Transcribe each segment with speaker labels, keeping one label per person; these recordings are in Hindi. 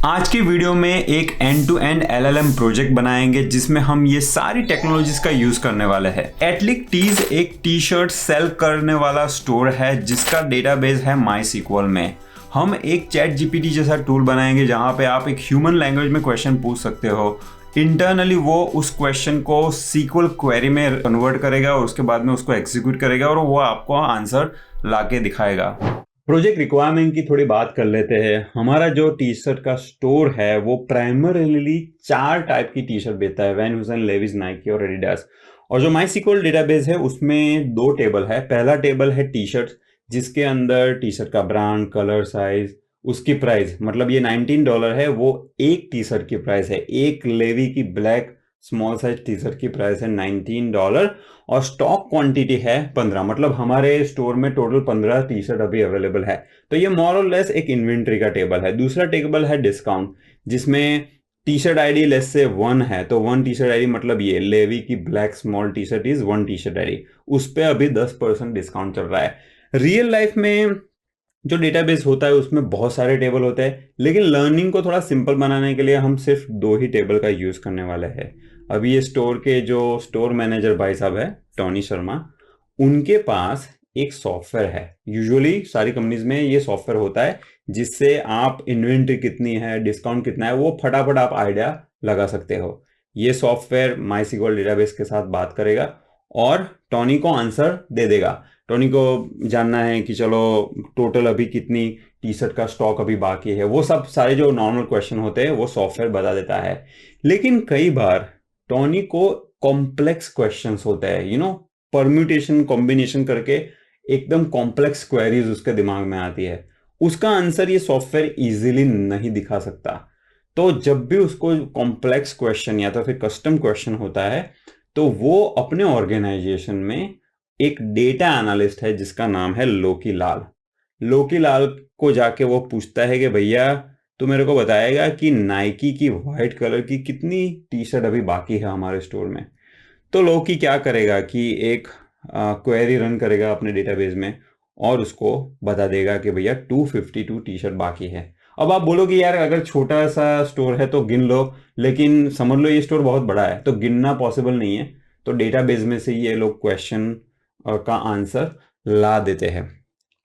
Speaker 1: आज की वीडियो में एक end to end LLM project बनाएंगे जिसमें हम ये सारी टेक्नोलॉजीज का यूज करने वाले हैं। एटलिक टीज एक टी शर्ट सेल करने वाला स्टोर है जिसका डेटाबेस है MySQL में। हम एक चैट जीपीटी जैसा टूल बनाएंगे जहां पे आप एक ह्यूमन लैंग्वेज में क्वेश्चन पूछ सकते हो। इंटरनली वो उस क्वेश्चन को SQL क्वेरी में कन्वर्ट करेगा और उसके बाद में उसको एग्जीक्यूट करेगा और वो आपको आंसर लाके दिखाएगा। प्रोजेक्ट रिक्वायरमेंट की थोड़ी बात कर लेते हैं। हमारा जो टी शर्ट का स्टोर है वो प्राइमरीली 4 टाइप की टी शर्ट बेचता है, वैन ह्यूसन, लेविस, नाइकी और एडिडास। और जो MySQL डेटाबेस है उसमें 2 टेबल है। पहला टेबल है टी शर्ट जिसके अंदर टी शर्ट का ब्रांड, कलर, साइज, उसकी प्राइस, मतलब ये $19 है, वो एक टी शर्ट की प्राइस है। एक लेवी की black small size T shirt की प्राइस है $19 और स्टॉक क्वांटिटी है 15, मतलब हमारे स्टोर में टोटल 15 टी शर्ट अभी अवेलेबल है। तो ये मोर और लेस एक इन्वेंट्री का टेबल है। दूसरा टेबल है डिस्काउंट जिसमें टी शर्ट आईडी लेस से 1 है, तो 1 टी शर्ट आईडी मतलब ये लेवी की black small T shirt is 1 T shirt ID, उस पर अभी 10% डिस्काउंट चल रहा है। रियल लाइफ में जो डेटाबेस होता है उसमें बहुत सारे टेबल होते हैं, लेकिन लर्निंग को थोड़ा सिंपल बनाने के लिए हम सिर्फ 2 ही टेबल का यूज करने वाले हैं। अभी ये स्टोर के जो स्टोर मैनेजर भाई साहब है, टॉनी शर्मा, उनके पास एक सॉफ्टवेयर है। यूजुअली सारी कंपनीज में ये सॉफ्टवेयर होता है जिससे आप इन्वेंट्री कितनी है, डिस्काउंट कितना है, वो फटाफट आप आइडिया लगा सकते हो। ये सॉफ्टवेयर MySQL डेटाबेस के साथ बात करेगा और टॉनी को आंसर दे देगा। टोनी को जानना है कि चलो टोटल अभी कितनी टी शर्ट का स्टॉक अभी बाकी है, वो सब सारे जो नॉर्मल क्वेश्चन होते हैं वो सॉफ्टवेयर बता देता है। लेकिन कई बार टोनी को कॉम्प्लेक्स क्वेश्चंस होते हैं, परम्यूटेशन कॉम्बिनेशन करके एकदम कॉम्प्लेक्स क्वेरीज उसके दिमाग में आती है। उसका आंसर ये सॉफ्टवेयर इजीली नहीं दिखा सकता। तो जब भी उसको कॉम्प्लेक्स क्वेश्चन या तो फिर कस्टम क्वेश्चन होता है तो वो अपने ऑर्गेनाइजेशन में एक डेटा एनालिस्ट है जिसका नाम है लोकी लाल। लोकी लाल को जाके वो पूछता है कि भैया तो मेरे को बताएगा कि नाइकी की वाइट कलर की कितनी टी शर्ट अभी बाकी है हमारे स्टोर में। तो लोकी क्या करेगा कि एक क्वेरी रन करेगा अपने डेटाबेस में और उसको बता देगा कि भैया 252 टी शर्ट बाकी है। अब आप बोलोगे यार अगर छोटा सा स्टोर है तो गिन लो, लेकिन समझ लो ये स्टोर बहुत बड़ा है तो गिनना पॉसिबल नहीं है। तो डेटाबेस में से ये लोग क्वेश्चन का आंसर ला देते हैं।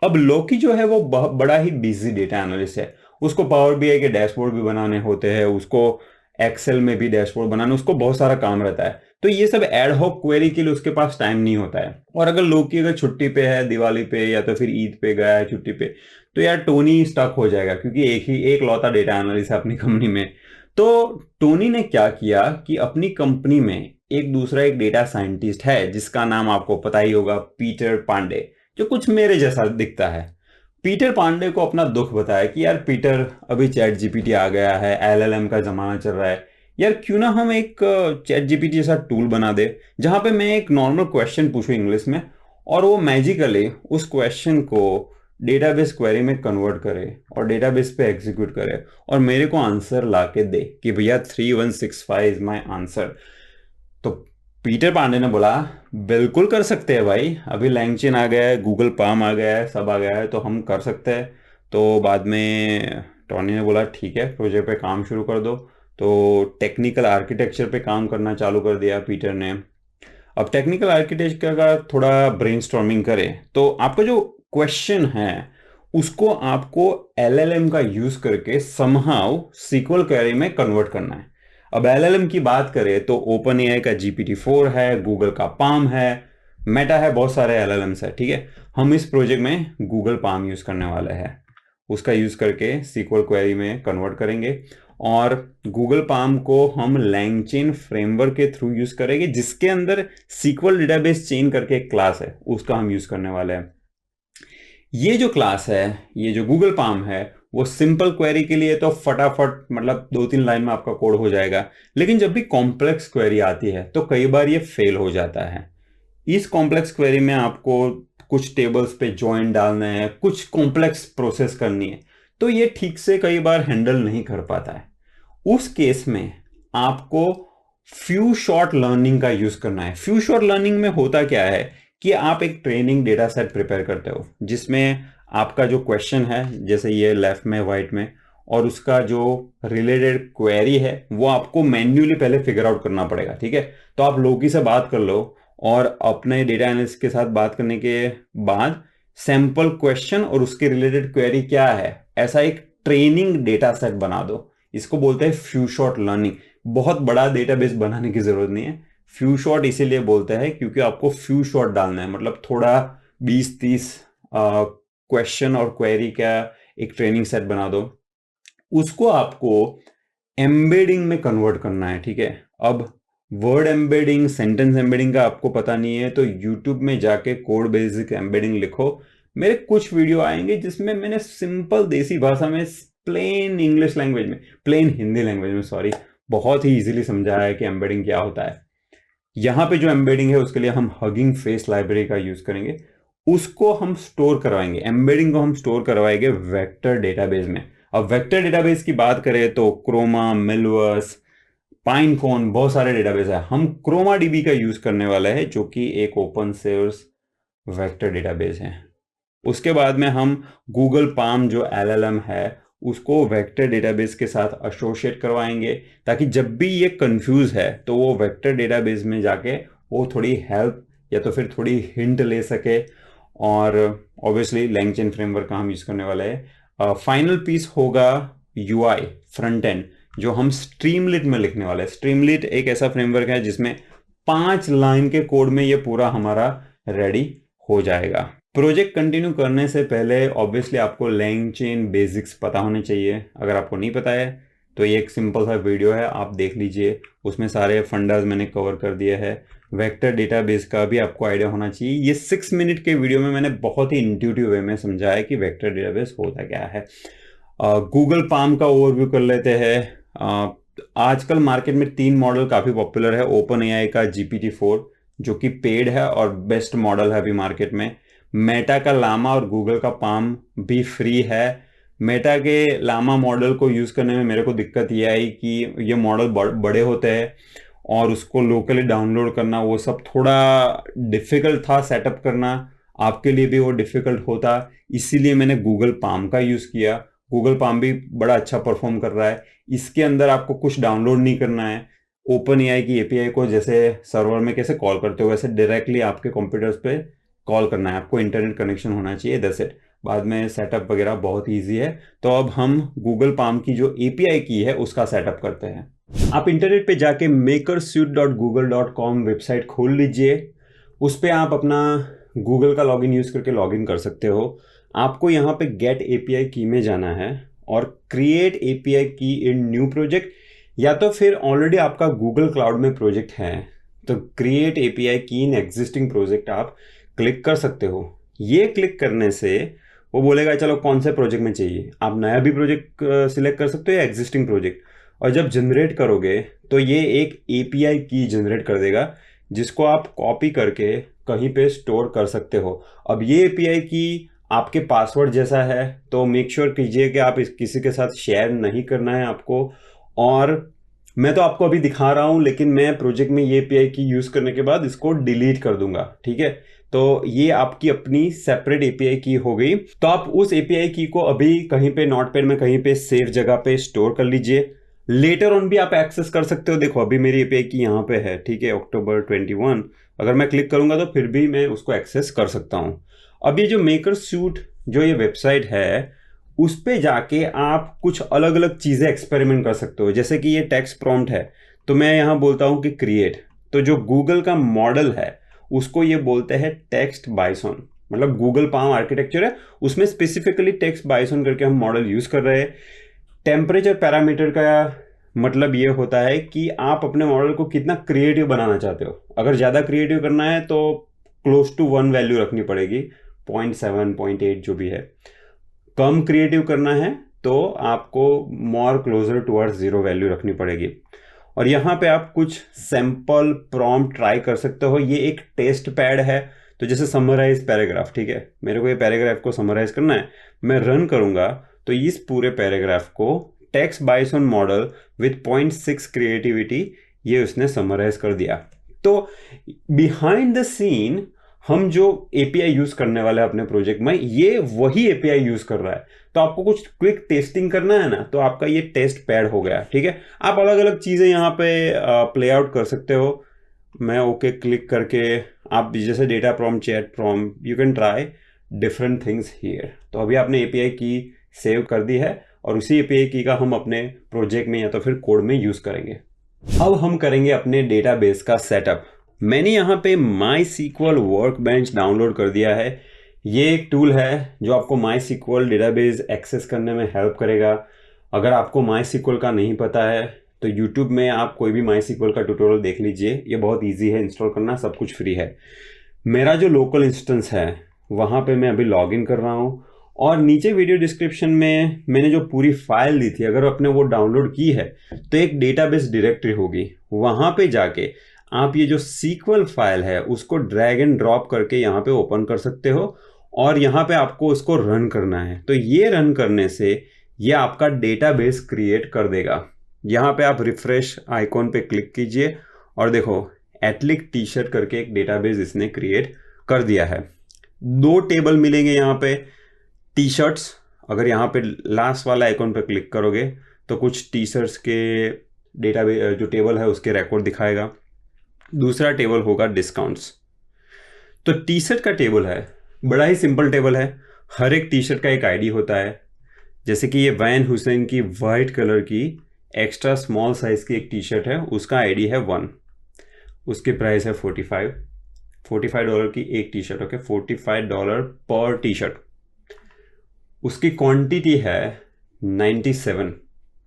Speaker 1: अब लोकी जो है वो बड़ा ही बिजी डेटा एनालिस्ट है। उसको पावर बीआई के डैशबोर्ड भी बनाने होते हैं, उसको एक्सेल में भी डैशबोर्ड बनाना, उसको बहुत सारा काम रहता है। तो ये सब एड हॉक क्वेरी के लिए उसके पास टाइम नहीं होता है। और अगर लोकी अगर छुट्टी पे है, दिवाली पे या तो फिर ईद पे गया है छुट्टी पे, तो यार टोनी स्टक हो जाएगा क्योंकि एक लौता डेटा एनालिस्ट है अपनी कंपनी में। तो टोनी ने क्या किया कि अपनी कंपनी में एक डेटा साइंटिस्ट है जिसका नाम आपको पता ही होगा, पीटर पांडे, जो कुछ मेरे जैसा दिखता है। पीटर पांडे को अपना दुख बताया कि यार पीटर, अभी चैट जीपीटी आ गया है, एलएलएम का जमाना चल रहा है, यार क्यों ना हम एक चैट जीपीटी जैसा टूल बना दे जहां पे मैं एक नॉर्मल क्वेश्चन पूछूं इंग्लिश में और वो मैजिकली उस क्वेश्चन को डेटाबेस क्वेरी में कन्वर्ट करे और डेटाबेस पे एग्जीक्यूट करे और मेरे को आंसर ला के दे कि भैया 3165 इज माई आंसर। तो पीटर पांडे ने बोला बिल्कुल कर सकते हैं भाई, अभी लैंगचेन आ गया है, गूगल पाम आ गया है, सब आ गया है, तो हम कर सकते हैं। तो बाद में टॉनी ने बोला ठीक है, प्रोजेक्ट पे काम शुरू कर दो। तो टेक्निकल आर्किटेक्चर पे काम करना चालू कर दिया पीटर ने। अब टेक्निकल आर्किटेक्चर का थोड़ा ब्रेनस्टॉर्मिंग करें तो आपका जो क्वेश्चन है उसको आपको एलएलएम का यूज करके समहाउ SQL क्वेरी में कन्वर्ट करना है। अब एलएलएम की बात करें तो ओपन एआई का GPT-4 है, गूगल का पाम है, मेटा है, बहुत सारे एलएलएम्स है। ठीक है, हम इस प्रोजेक्ट में गूगल पाम यूज करने वाले हैं। उसका यूज करके SQL क्वेरी में कन्वर्ट करेंगे और गूगल पाम को हम लैंगचेन फ्रेमवर्क के थ्रू यूज करेंगे जिसके अंदर SQL डेटाबेस चेन करके एक क्लास है, उसका हम यूज करने वाले हैं। ये जो क्लास है, ये जो गूगल पाम है, वो सिंपल क्वेरी के लिए तो फटाफट मतलब 2-3 लाइन में आपका कोड हो जाएगा, लेकिन जब भी कॉम्प्लेक्स क्वेरी आती है तो कई बार ये फेल हो जाता है। इस कॉम्प्लेक्स क्वेरी में आपको कुछ टेबल्स पे जॉइन डालना है, कुछ कॉम्प्लेक्स प्रोसेस करनी है, तो ये ठीक से कई बार हैंडल नहीं कर पाता है। उस केस में आपको फ्यू शॉर्ट लर्निंग का यूज करना है। फ्यू शॉर्ट लर्निंग में होता क्या है कि आप एक ट्रेनिंग डेटा सेट प्रिपेयर करते हो जिसमें आपका जो क्वेश्चन है, जैसे ये लेफ्ट में वाइट में, और उसका जो रिलेटेड क्वेरी है वो आपको मैन्युअली पहले फिगर आउट करना पड़ेगा, ठीक है। तो आप लोकी से बात कर लो और अपने डेटा एनालिस्ट के साथ बात करने के बाद सैंपल क्वेश्चन और उसके रिलेटेड क्वेरी क्या है ऐसा एक ट्रेनिंग डेटा सेट बना दो। इसको बोलते हैं फ्यू शॉट लर्निंग। बहुत बड़ा डेटाबेस बनाने की जरूरत नहीं है। फ्यू शॉट इसीलिए बोलते हैं क्योंकि आपको फ्यू शॉट डालना है, मतलब थोड़ा 20-30 क्वेश्चन और क्वेरी का एक ट्रेनिंग सेट बना दो। उसको आपको एम्बेडिंग में कन्वर्ट करना है, ठीक है। अब वर्ड एम्बेडिंग, सेंटेंस एम्बेडिंग का आपको पता नहीं है तो यूट्यूब में जाके कोड बेसिक एम्बेडिंग लिखो। मेरे कुछ वीडियो आएंगे जिसमें मैंने सिंपल देसी भाषा में, प्लेन इंग्लिश लैंग्वेज में, प्लेन हिंदी लैंग्वेज में सॉरी, बहुत ही इजीली समझाया है कि एम्बेडिंग क्या होता है। यहाँ पे जो एम्बेडिंग है उसके लिए हम हगिंग फेस लाइब्रेरी का यूज करेंगे। उसको हम स्टोर करवाएंगे, एम्बेडिंग को हम स्टोर करवाएंगे वेक्टर डेटाबेस में। अब वेक्टर डेटाबेस की बात करें तो क्रोमा, मिलवर्स, पाइनफोन, बहुत सारे डेटाबेस है। हम क्रोमा डीबी का यूज करने वाला है जो कि एक ओपन सोर्स वेक्टर डेटाबेस है। उसके बाद में हम गूगल पाम जो एलएलएम है उसको वेक्टर डेटाबेस के साथ एसोसिएट करवाएंगे ताकि जब भी ये कंफ्यूज है तो वो वेक्टर डेटाबेस में जाके वो थोड़ी हेल्प या तो फिर थोड़ी हिंट ले सके। और ऑब्वियसली लैंगचेन फ्रेमवर्क का हम यूज करने वाले हैं। फाइनल पीस होगा यूआई, फ्रंट एंड, जो हम स्ट्रीमलिट में लिखने वाले हैं। स्ट्रीमलिट एक ऐसा फ्रेमवर्क है जिसमें 5 लाइन के कोड में ये पूरा हमारा रेडी हो जाएगा। प्रोजेक्ट कंटिन्यू करने से पहले ऑब्वियसली आपको लैंगचेन बेसिक्स पता होने चाहिए। अगर आपको नहीं पता है तो ये एक सिंपल सा वीडियो है, आप देख लीजिए, उसमें सारे फंडाज मैंने कवर कर दिया है। वेक्टर डेटाबेस का भी आपको आइडिया होना चाहिए। ये 6 मिनट के वीडियो में मैंने बहुत ही इंट्यूटिव वे में समझाया कि वेक्टर डेटाबेस होता क्या है। गूगल पाम का ओवरव्यू कर लेते हैं। आजकल मार्केट में 3 मॉडल काफ़ी पॉपुलर है। ओपन एआई का GPT-4 जो कि पेड है और बेस्ट मॉडल है अभी मार्केट में। मेटा का लामा और गूगल का पाम भी फ्री है। मेटा के लामा मॉडल को यूज़ करने में मेरे को दिक्कत ये आई कि ये मॉडल बड़े होते हैं और उसको लोकली डाउनलोड करना वो सब थोड़ा डिफ़िकल्ट था सेटअप करना। आपके लिए भी वो डिफ़िकल्ट होता, इसीलिए मैंने गूगल पाम का यूज़ किया। गूगल पाम भी बड़ा अच्छा परफॉर्म कर रहा है। इसके अंदर आपको कुछ डाउनलोड नहीं करना है। ओपन एआई की एपीआई को जैसे सर्वर में कैसे कॉल करते हो वैसे डायरेक्टली आपके कंप्यूटर्स पे कॉल करना है। आपको इंटरनेट कनेक्शन होना चाहिए, दैट्स इट। बाद में सेटअप वगैरह बहुत ईजी है। तो अब हम गूगल पाम की जो एपीआई की है उसका सेटअप करते हैं। आप इंटरनेट पे जाके makersuite.google.com वेबसाइट खोल लीजिए। उस पर आप अपना गूगल का लॉगिन यूज़ करके लॉगिन कर सकते हो। आपको यहाँ पे गेट एपीआई की में जाना है और क्रिएट एपीआई की इन न्यू प्रोजेक्ट, या तो फिर ऑलरेडी आपका गूगल क्लाउड में प्रोजेक्ट है तो क्रिएट एपीआई की इन एग्जिस्टिंग प्रोजेक्ट आप क्लिक कर सकते हो। ये क्लिक करने से वो बोलेगा चलो कौन से प्रोजेक्ट में चाहिए। आप नया भी प्रोजेक्ट सिलेक्ट कर सकते हो या एग्जिस्टिंग प्रोजेक्ट, और जब जनरेट करोगे तो ये एक एपीआई की जनरेट कर देगा जिसको आप कॉपी करके कहीं पे स्टोर कर सकते हो। अब ये एपीआई की आपके पासवर्ड जैसा है तो मेक श्योर कीजिए कि आप किसी के साथ शेयर नहीं करना है आपको। और मैं तो आपको अभी दिखा रहा हूं लेकिन मैं प्रोजेक्ट में ये एपीआई की यूज करने के बाद इसको डिलीट कर दूंगा, ठीक है। तो ये आपकी अपनी सेपरेट एपीआई की हो गई। तो आप उस एपीआई की को अभी कहीं पे नोटपैड में कहीं पे सेफ जगह पे स्टोर कर लीजिए। लेटर ऑन भी आप एक्सेस कर सकते हो। देखो अभी मेरी एपीआई की यहाँ पे है, ठीक है, अक्टूबर 21। अगर मैं क्लिक करूंगा तो फिर भी मैं उसको एक्सेस कर सकता हूँ। अब ये जो मेकर सूट जो ये वेबसाइट है उस पे जाके आप कुछ अलग अलग चीज़ें एक्सपेरिमेंट कर सकते हो। जैसे कि ये टेक्स्ट प्रॉम्प्ट है तो मैं यहाँ बोलता हूँ कि क्रिएट, तो जो गूगल का मॉडल है उसको ये बोलते हैं टेक्स्ट बाइसॉन, मतलब गूगल पाम आर्किटेक्चर है उसमें स्पेसिफिकली टेक्स्ट बाइसॉन करके हम मॉडल यूज़ कर रहे हैं। टेम्परेचर पैरामीटर का मतलब ये होता है कि आप अपने मॉडल को कितना क्रिएटिव बनाना चाहते हो। अगर ज़्यादा क्रिएटिव करना है तो क्लोज टू 1 वैल्यू रखनी पड़ेगी, 0.7 0.8 जो भी है। कम क्रिएटिव करना है तो आपको मोर क्लोजर टुवर्ड्स 0 वैल्यू रखनी पड़ेगी। और यहाँ पे आप कुछ सैंपल प्रॉम्प्ट ट्राई कर सकते हो। ये एक टेस्ट पैड है, तो जैसे समराइज पैराग्राफ, ठीक है, मेरे को ये पैराग्राफ को समराइज करना है, मैं रन करूँगा तो इस पूरे पैराग्राफ को text bison model with 0.6 creativity ये उसने समराइज कर दिया। तो बिहाइंड द सीन हम जो एपीआई यूज करने वाले हैं अपने प्रोजेक्ट में, ये वही एपीआई यूज कर रहा है। तो आपको कुछ क्विक टेस्टिंग करना है ना, तो आपका ये टेस्ट पैड हो गया, ठीक है। आप अलग अलग चीजें यहाँ पे प्ले आउट कर सकते हो। मैं ओके क्लिक करके, आप जैसे data prompt, chat prompt, you can try different things here. तो अभी आपने एपीआई की सेव कर दी है और उसी एपीआई की का हम अपने प्रोजेक्ट में या तो फिर कोड में यूज करेंगे। अब हम करेंगे अपने डेटाबेस का सेटअप। मैंने यहाँ पे MySQL वर्कबेंच डाउनलोड कर दिया है। ये एक टूल है जो आपको MySQL डेटाबेस एक्सेस करने में हेल्प करेगा। अगर आपको MySQL का नहीं पता है तो YouTube में आप कोई भी MySQL का ट्यूटोरियल देख लीजिए। ये बहुत इजी है इंस्टॉल करना, सब कुछ फ्री है। मेरा जो लोकल इंस्टेंस है वहाँ पे मैं अभी लॉग इन कर रहा हूँ, और नीचे वीडियो डिस्क्रिप्शन में मैंने जो पूरी फाइल दी थी, अगर आपने वो डाउनलोड की है तो एक डेटाबेस डायरेक्टरी होगी। वहाँ पे जाके आप ये जो SQL फाइल है उसको ड्रैग एंड ड्रॉप करके यहाँ पे ओपन कर सकते हो, और यहाँ पे आपको उसको रन करना है। तो ये रन करने से ये आपका डेटाबेस क्रिएट कर देगा। यहाँ पे आप रिफ्रेश आइकॉन पे क्लिक कीजिए और देखो एटलिक टी शर्ट करके एक डेटाबेस इसने क्रिएट कर दिया है। 2 टेबल मिलेंगे यहाँ पे टी शर्ट्स। अगर यहाँ पे लास्ट वाला आइकॉन पे क्लिक करोगे तो कुछ टी शर्ट्स के डेटाबेस जो टेबल है उसके रिकॉर्ड दिखाएगा। दूसरा टेबल होगा डिस्काउंट्स। तो टी शर्ट का टेबल है, बड़ा ही सिंपल टेबल है। हर एक टी शर्ट का एक आईडी होता है। जैसे कि ये वैन हुसैन की वाइट कलर की एक्स्ट्रा स्मॉल साइज की एक टी शर्ट है, उसका आईडी है 1। उसकी प्राइस है $45 की एक टी शर्ट। ओके, $45 पर टी शर्ट। उसकी क्वांटिटी है 97।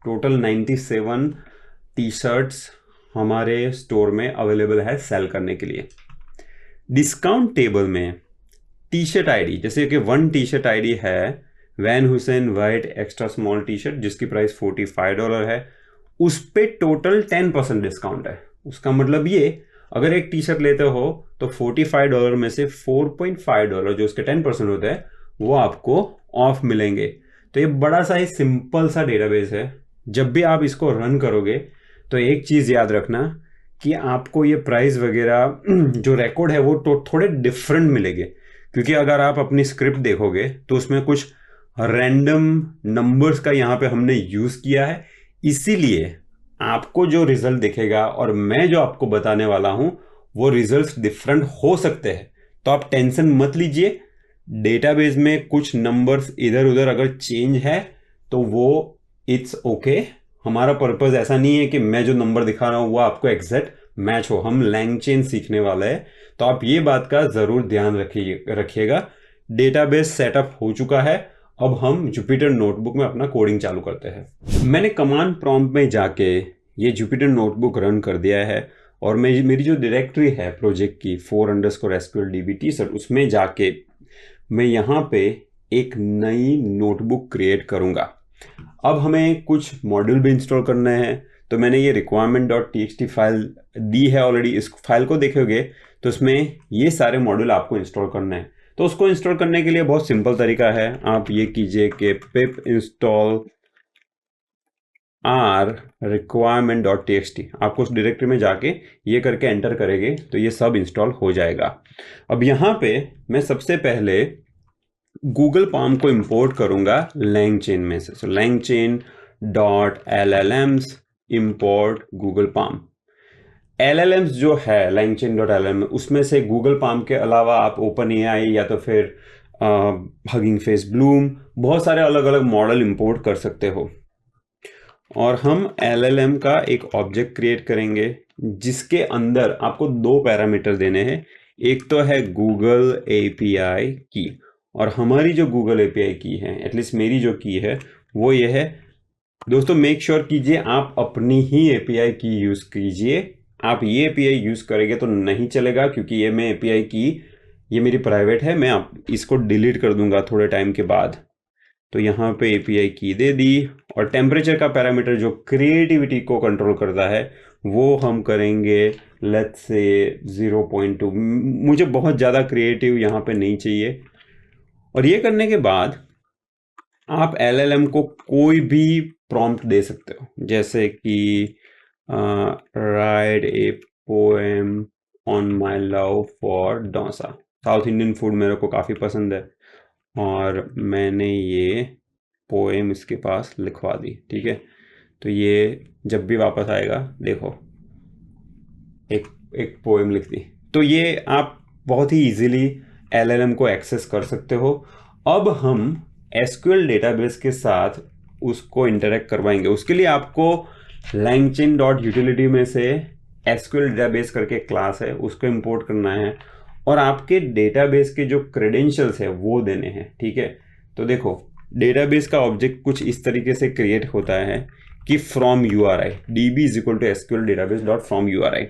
Speaker 1: टोटल 97 टी शर्ट्स हमारे स्टोर में अवेलेबल है सेल करने के लिए। डिस्काउंट टेबल में टी शर्ट आईडी, जैसे कि 1 टी शर्ट आईडी है Van Heusen white extra small T shirt जिसकी प्राइस $45 है, उस पे टोटल 10% डिस्काउंट है। उसका मतलब ये, अगर एक टी शर्ट लेते हो तो $45 में से $4.5 जो उसके 10% होते हैं वो आपको ऑफ मिलेंगे। तो ये बड़ा सा ही सिंपल सा डेटाबेस है। जब भी आप इसको रन करोगे तो एक चीज़ याद रखना कि आपको ये प्राइस वगैरह जो रिकॉर्ड है वो तो थोड़े डिफरेंट मिलेंगे, क्योंकि अगर आप अपनी स्क्रिप्ट देखोगे तो उसमें कुछ रैंडम नंबर्स का यहाँ पे हमने यूज़ किया है। इसीलिए आपको जो रिजल्ट दिखेगा और मैं जो आपको बताने वाला हूँ वो रिजल्ट्स डिफरेंट हो सकते हैं। तो आप टेंशन मत लीजिए। डेटाबेस में कुछ नंबर्स इधर उधर अगर चेंज है तो वो इट्स ओके। हमारा पर्पस ऐसा नहीं है कि मैं जो नंबर दिखा रहा हूँ वो आपको एग्जैक्ट मैच हो। हम LangChain सीखने वाले हैं, तो आप ये बात का ज़रूर ध्यान रखिएगा। डेटाबेस सेटअप हो चुका है। अब हम जुपिटर नोटबुक में अपना कोडिंग चालू करते हैं। मैंने कमांड प्रॉम्प्ट में जाके ये जुपिटर नोटबुक रन कर दिया है, और मेरी जो डायरेक्टरी है प्रोजेक्ट की 4_SQL_DB tsert, उसमें जाके मैं यहाँ पे एक नई नोटबुक क्रिएट करूँगा। अब हमें कुछ मॉड्यूल भी इंस्टॉल करने हैं, तो मैंने ये requirement.txt फाइल दी है ऑलरेडी। इस फाइल को देखोगे तो उसमें ये सारे मॉड्यूल आपको इंस्टॉल करने हैं। तो उसको इंस्टॉल करने के लिए बहुत सिंपल तरीका है। आप ये कीजिए कि pip install requirement.txt, आपको उस डायरेक्टरी में जाके ये करके एंटर करेंगे तो ये सब इंस्टॉल हो जाएगा। अब यहाँ पे मैं सबसे पहले गूगल पाम को इंपोर्ट करूंगा LangChain में से। सो LangChain.llms import Google palm. LLMs जो है LangChain.llm उसमें से गूगल पाम के अलावा आप OpenAI या तो फिर हगिंग फेस, ब्लूम, बहुत सारे अलग अलग मॉडल इंपोर्ट कर सकते हो। और हम LLM का एक ऑब्जेक्ट क्रिएट करेंगे जिसके अंदर आपको 2 पैरामीटर देने हैं। एक तो है गूगल API की, और हमारी जो गूगल API की है, एटलीस्ट मेरी जो की है वो ये है। दोस्तों मेक श्योर कीजिए आप अपनी ही API की यूज़ कीजिए। आप ये API यूज़ करेंगे तो नहीं चलेगा, क्योंकि ये मैं API की, ये मेरी प्राइवेट है। मैं इसको डिलीट कर दूंगा थोड़े टाइम के बाद। तो यहाँ पे API की दे दी, और टेम्परेचर का पैरामीटर जो क्रिएटिविटी को कंट्रोल करता है वो हम करेंगे लेट्स से 0.2। मुझे बहुत ज़्यादा क्रिएटिव यहाँ पे नहीं चाहिए। और ये करने के बाद आप LLM को कोई भी प्रॉम्प्ट दे सकते हो, जैसे कि right a poem on my love for dosa. South Indian food मेरे को काफ़ी पसंद है, और मैंने ये पोएम इसके पास लिखवा दी, ठीक है। तो ये जब भी वापस आएगा, देखो एक एक पोएम लिख दी। तो ये आप बहुत ही इजीली एलएलएम को एक्सेस कर सकते हो। अब हम एसक्यूएल डेटाबेस के साथ उसको इंटरेक्ट करवाएंगे। उसके लिए आपको langchain.utility में से एसक्यूएल डेटाबेस करके क्लास है, उसको इंपोर्ट करना है और आपके डेटाबेस के जो क्रेडेंशियल्स है वो देने हैं, ठीक है। तो देखो डेटाबेस का ऑब्जेक्ट कुछ इस तरीके से क्रिएट होता है कि from URI db is equal to SQL database dot from URI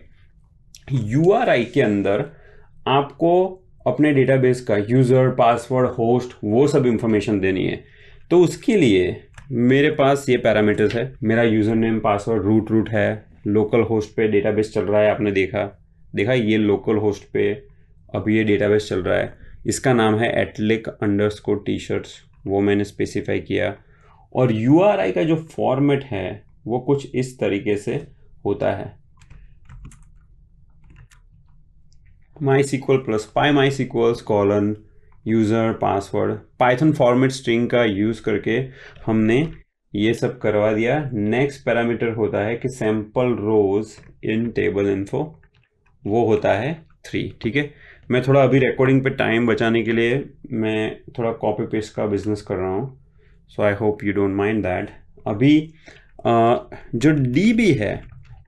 Speaker 1: के अंदर आपको अपने डेटाबेस का यूज़र, पासवर्ड, होस्ट, वो सब इंफॉर्मेशन देनी है। तो उसके लिए मेरे पास ये पैरामीटर्स है। मेरा यूज़र नेम, पासवर्ड रूट है, लोकल होस्ट पे डेटाबेस चल रहा है, आपने देखा ये लोकल होस्ट पे अभी ये डेटाबेस चल रहा है। इसका नाम है atlic_t-shirts, वो मैंने स्पेसिफाई किया। और URI का जो फॉर्मेट है वो कुछ इस तरीके से होता है, MySQL plus PyMySQL : user, password, Python format string का यूज़ करके हमने ये सब करवा दिया। नेक्स्ट पैरामीटर होता है कि sample rows in table info, वो होता है 3, ठीक है। मैं थोड़ा अभी रिकॉर्डिंग पे टाइम बचाने के लिए मैं थोड़ा कॉपी पेस्ट का बिजनेस कर रहा हूँ, so I hope you don't mind that. अभी जो DB है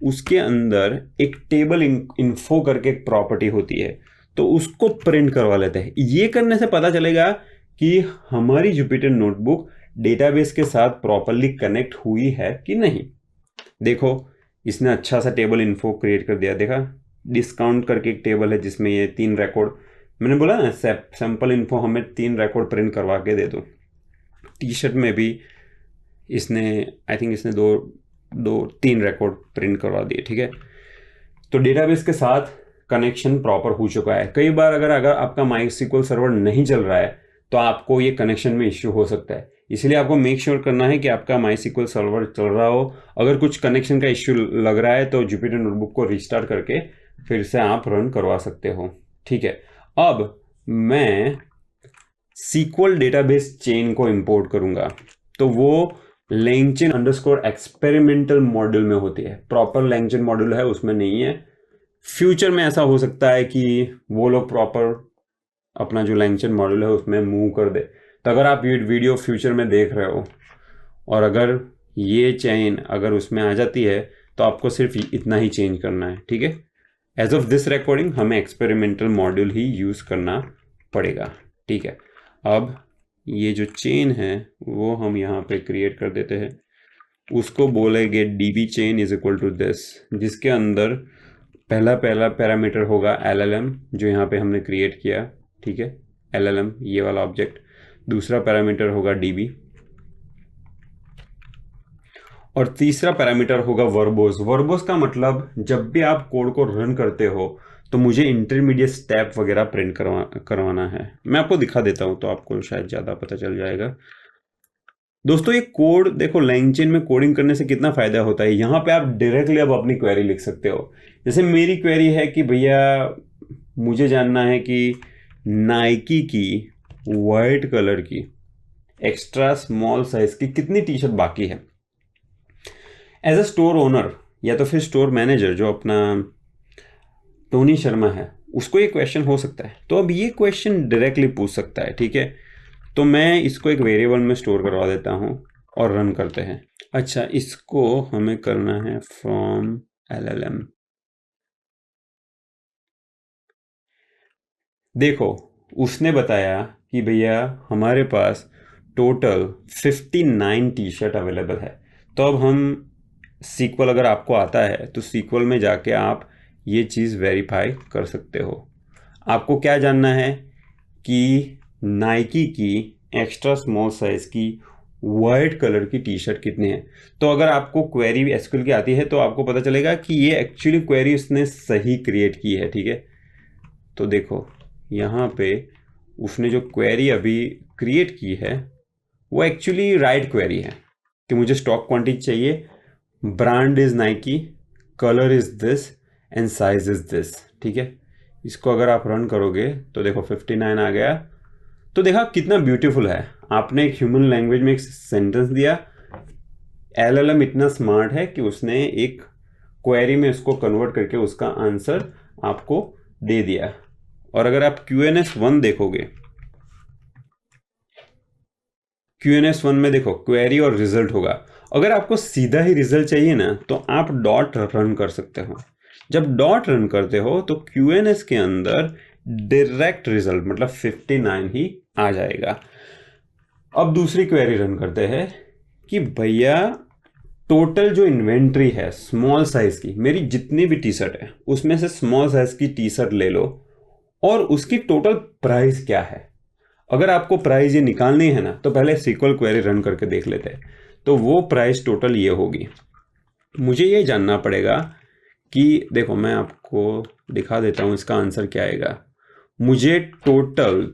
Speaker 1: उसके अंदर एक टेबल इन्फो करके एक प्रॉपर्टी होती है, तो उसको प्रिंट करवा लेते हैं। ये करने से पता चलेगा कि हमारी जुपिटर नोटबुक डेटाबेस के साथ प्रॉपरली कनेक्ट हुई है कि नहीं। देखो इसने अच्छा सा टेबल इन्फो क्रिएट कर दिया, देखा डिस्काउंट करके एक टेबल है जिसमें ये 3 रिकॉर्ड, मैंने बोला ना सैम्पल इन्फो हमें 3 रिकॉर्ड प्रिंट करवा के दे दो। टी-शर्ट में भी इसने आई थिंक इसने 3 रिकॉर्ड प्रिंट करवा दिए, ठीक है। तो डेटाबेस के साथ कनेक्शन प्रॉपर हो चुका है। कई बार अगर आपका MySQL सर्वर नहीं चल रहा है तो आपको ये कनेक्शन में इश्यू हो सकता है, इसलिए आपको मेक श्योर करना है कि आपका MySQL सर्वर चल रहा हो। अगर कुछ कनेक्शन का इश्यू लग रहा है तो जुपिटर नोटबुक को रिस्टार्ट करके फिर से आप रन करवा सकते हो, ठीक है। अब मैं SQL डेटाबेस चेन को इंपोर्ट करूंगा, तो वो langchain_experimental मॉड्यूल में होती है। प्रॉपर langchain मॉड्यूल है उसमें नहीं है। फ्यूचर में ऐसा हो सकता है कि वो लोग प्रॉपर अपना जो langchain मॉड्यूल है उसमें मूव कर दे। तो अगर आप ये वीडियो फ्यूचर में देख रहे हो और अगर ये चेन अगर उसमें आ जाती है तो आपको सिर्फ इतना ही चेंज करना है, ठीक है। एज ऑफ दिस रिकॉर्डिंग हमें एक्सपेरिमेंटल मॉड्यूल ही यूज़ करना पड़ेगा, ठीक है। अब ये जो चेन है वो हम यहाँ पे क्रिएट कर देते हैं, उसको बोलेंगे DB chain is equal to this, जिसके अंदर पहला पैरामीटर होगा LLM जो यहाँ पे हमने क्रिएट किया, ठीक है, LLM ये वाला ऑब्जेक्ट। दूसरा पैरामीटर होगा DB और तीसरा पैरामीटर होगा वर्बोस। वर्बोस का मतलब जब भी आप कोड को रन करते हो तो मुझे इंटरमीडिएट स्टेप वगैरह प्रिंट करवाना है। मैं आपको दिखा देता हूं तो आपको शायद ज़्यादा पता चल जाएगा। दोस्तों ये कोड देखो, langchain में कोडिंग करने से कितना फ़ायदा होता है। यहाँ पे आप डायरेक्टली अब अपनी क्वेरी लिख सकते हो। जैसे मेरी क्वेरी है कि भैया मुझे जानना है कि नाइकी की वाइट कलर की एक्स्ट्रा स्मॉल साइज की कितनी टी-शर्ट बाकी है। एज अ स्टोर ओनर या तो फिर स्टोर मैनेजर जो अपना टोनी शर्मा है, उसको ये क्वेश्चन हो सकता है, तो अब ये क्वेश्चन डायरेक्टली पूछ सकता है, ठीक है। तो मैं इसको एक वेरिएबल में स्टोर करवा देता हूँ और रन करते हैं। अच्छा, इसको हमें करना है फ्रॉम LLM। देखो उसने बताया कि भैया हमारे पास टोटल 59 टी-शर्ट अवेलेबल है। तो अब हम SQL अगर आपको आता है तो SQL में जाके आप ये चीज़ वेरीफाई कर सकते हो। आपको क्या जानना है कि नाइकी की एक्स्ट्रा स्मॉल साइज़ की वाइट कलर की टी-शर्ट कितनी है। तो अगर आपको क्वेरी SQL की आती है तो आपको पता चलेगा कि ये एक्चुअली क्वेरी उसने सही क्रिएट की है, ठीक है। तो देखो यहाँ पे उसने जो क्वेरी अभी क्रिएट की है वो एक्चुअली राइट क्वेरी है कि मुझे स्टॉक क्वांटिटी चाहिए, brand is Nike, colour is this and size is this, ठीक है। इसको अगर आप रन करोगे तो देखो 59 आ गया। तो देखा कितना ब्यूटीफुल है। आपने एक ह्यूमन लैंग्वेज में एक सेंटेंस दिया, एलएलएम इतना स्मार्ट है कि उसने एक क्वेरी में उसको कन्वर्ट करके उसका आंसर आपको दे दिया। और अगर आप QNS1 देखोगे, QNS1 में देखो क्वेरी और रिजल्ट होगा। अगर आपको सीधा ही रिजल्ट चाहिए ना तो आप डॉट रन कर सकते हो। जब डॉट रन करते हो तो QNS के अंदर डायरेक्ट रिजल्ट मतलब 59 ही आ जाएगा। अब दूसरी क्वेरी रन करते हैं कि भैया टोटल जो इन्वेंट्री है स्मॉल साइज की, मेरी जितनी भी टी शर्ट है उसमें से स्मॉल साइज की टी शर्ट ले लो और उसकी टोटल प्राइस क्या है। अगर आपको प्राइस ये निकालनी है ना तो पहले सीक्वल क्वेरी रन करके देख लेते हैं। तो वो प्राइस टोटल ये होगी। मुझे ये जानना पड़ेगा कि देखो मैं आपको दिखा देता हूँ इसका आंसर क्या आएगा। मुझे टोटल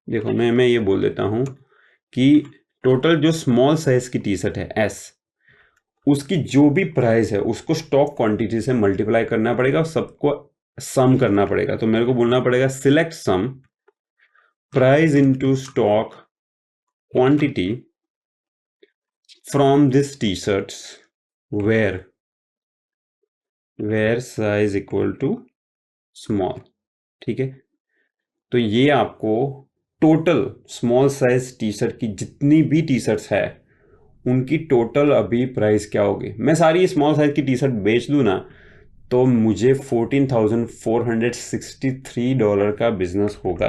Speaker 1: देखो मैं ये बोल देता हूँ कि टोटल जो स्मॉल साइज की टी शर्ट है S, उसकी जो भी प्राइस है उसको स्टॉक क्वांटिटी से मल्टीप्लाई करना पड़ेगा और सबको सम करना पड़ेगा। तो मेरे को बोलना पड़ेगा select sum price into stock quantity from this T shirts where size equal to small. ठीक है, तो ये आपको total small size T shirt की जितनी भी टी शर्ट्स है उनकी टोटल अभी प्राइस क्या होगी। मैं सारी स्मॉल साइज की टी शर्ट बेच दूँ ना तो मुझे $14,463 का बिजनेस होगा।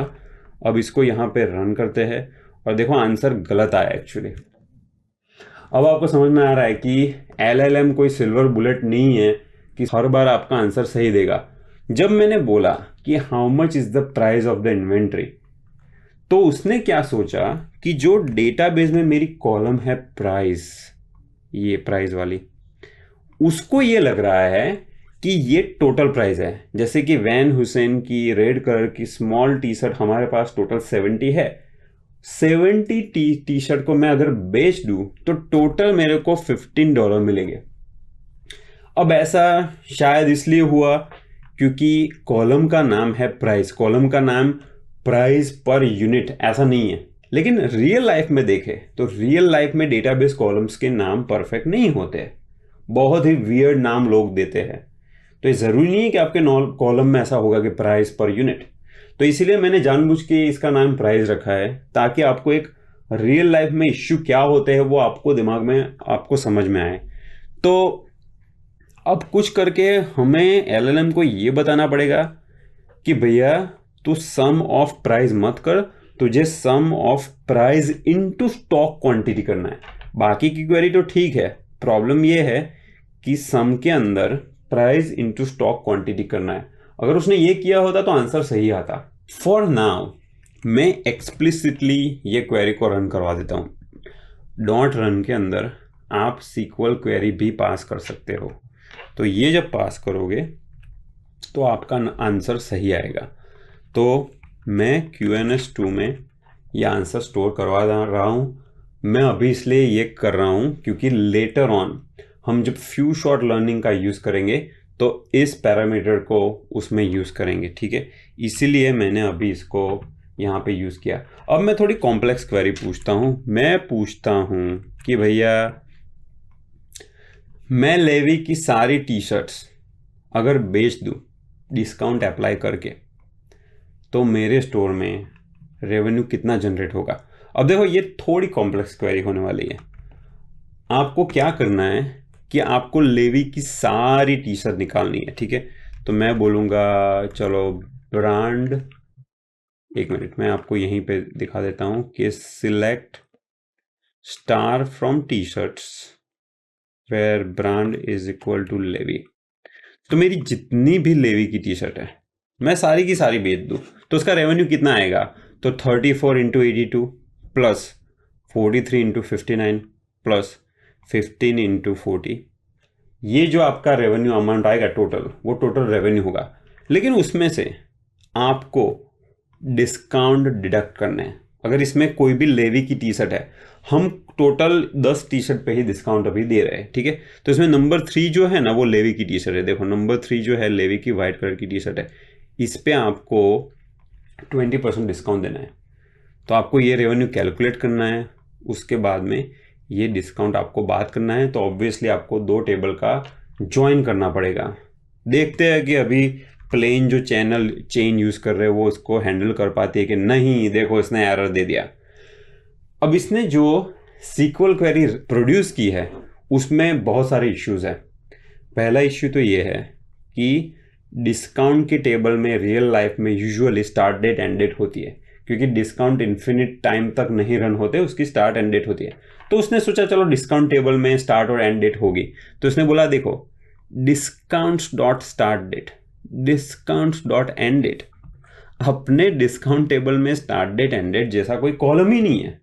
Speaker 1: अब इसको यहाँ पे रन करते हैं और देखो आंसर गलत आया एक्चुअली। अब आपको समझ में आ रहा है कि एलएलएम कोई सिल्वर बुलेट नहीं है कि हर बार आपका आंसर सही देगा। जब मैंने बोला कि how much is the price of the inventory, तो उसने क्या सोचा कि जो डेटाबेस में मेरी कॉलम है प्राइस, ये प्राइस वाली, उसको ये लग रहा है कि ये टोटल प्राइस है। जैसे कि वैन हुसैन की रेड कलर की स्मॉल टी शर्ट हमारे पास टोटल 70 है। 70 टी शर्ट को मैं अगर बेच दूं तो टोटल मेरे को $15 मिलेंगे। अब ऐसा शायद इसलिए हुआ क्योंकि कॉलम का नाम है प्राइस, कॉलम का नाम प्राइस पर यूनिट ऐसा नहीं है। लेकिन रियल लाइफ में देखें तो रियल लाइफ में डेटाबेस कॉलम्स के नाम परफेक्ट नहीं होते, बहुत ही वियर्ड नाम लोग देते हैं। तो ये ज़रूरी नहीं है कि आपके कॉलम में ऐसा होगा कि प्राइस पर यूनिट। तो इसीलिए मैंने जानबूझ के इसका नाम प्राइस रखा है ताकि आपको एक रियल लाइफ में इश्यू क्या होते हैं वो आपको दिमाग में आपको समझ में आए। तो अब कुछ करके हमें एलएलएम को ये बताना पड़ेगा कि भैया तू सम ऑफ प्राइस मत कर, तुझे sum of price into stock quantity करना है। बाकी की क्वेरी तो ठीक है, प्रॉब्लम ये है कि सम के अंदर प्राइस इनटू स्टॉक क्वांटिटी करना है। अगर उसने ये किया होता तो आंसर सही आता। फॉर नाउ मैं एक्सप्लिसिटली ये क्वेरी को रन करवा देता हूँ। डॉट रन के अंदर आप सीक्वल क्वेरी भी पास कर सकते हो। तो ये जब पास करोगे तो आपका आंसर सही आएगा। तो मैं QNS2 में ये आंसर स्टोर करवा रहा हूँ। मैं अभी इसलिए ये कर रहा हूँ क्योंकि लेटर ऑन हम जब फ्यू शॉर्ट लर्निंग का यूज़ करेंगे तो इस पैरामीटर को उसमें यूज़ करेंगे। ठीक है, इसीलिए मैंने अभी इसको यहाँ पे यूज़ किया। अब मैं थोड़ी कॉम्प्लेक्स क्वेरी पूछता हूँ। मैं पूछता हूँ कि भैया मैं लेवी की सारी टी शर्ट्स अगर बेच दूँ डिस्काउंट अप्लाई करके तो मेरे स्टोर में रेवेन्यू कितना जनरेट होगा। अब देखो ये थोड़ी कॉम्प्लेक्स क्वेरी होने वाली है। आपको क्या करना है कि आपको लेवी की सारी टी शर्ट निकालनी है। ठीक है, तो मैं बोलूँगा चलो ब्रांड, एक मिनट मैं आपको यहीं पे दिखा देता हूँ कि select star from T shirts where brand is equal to Levi. तो मेरी जितनी भी लेवी की टी शर्ट है मैं सारी की सारी बेच दूँ तो उसका रेवेन्यू कितना आएगा। तो 34 into 82 plus 43 into 59 plus 15 into 40, ये जो आपका रेवेन्यू अमाउंट आएगा टोटल, वो टोटल रेवेन्यू होगा। लेकिन उसमें से आपको डिस्काउंट डिडक्ट करना है। अगर इसमें कोई भी लेवी की टी शर्ट है, हम टोटल 10 टी शर्ट पे ही डिस्काउंट अभी दे रहे हैं। ठीक है, तो इसमें नंबर 3 जो है ना वो लेवी की टी शर्ट है। देखो नंबर 3 जो है लेवी की वाइट कलर की टी शर्ट है, इस पे आपको 20% डिस्काउंट देना है। तो आपको ये रेवेन्यू कैलकुलेट करना है, उसके बाद में ये डिस्काउंट आपको बात करना है। तो ऑब्वियसली आपको 2 टेबल का ज्वाइन करना पड़ेगा। देखते हैं कि अभी प्लेन जो चैनल चेन यूज़ कर रहे हैं वो उसको हैंडल कर पाती है कि नहीं। देखो इसने एरर दे दिया। अब इसने जो सीक्वल क्वेरी प्रोड्यूस की है उसमें बहुत सारे इश्यूज हैं। पहला इश्यू तो ये है कि डिस्काउंट के टेबल में रियल लाइफ में usually start date end date होती है, क्योंकि डिस्काउंट इन्फिनिट टाइम तक नहीं रन होते, उसकी स्टार्ट एंड डेट होती है। तो उसने सोचा चलो डिस्काउंट टेबल में स्टार्ट और एंड डेट होगी, तो उसने बोला देखो discounts dot start date, discounts dot end date. अपने डिस्काउंट टेबल में स्टार्ट डेट एंड डेट जैसा कोई कॉलम ही नहीं है।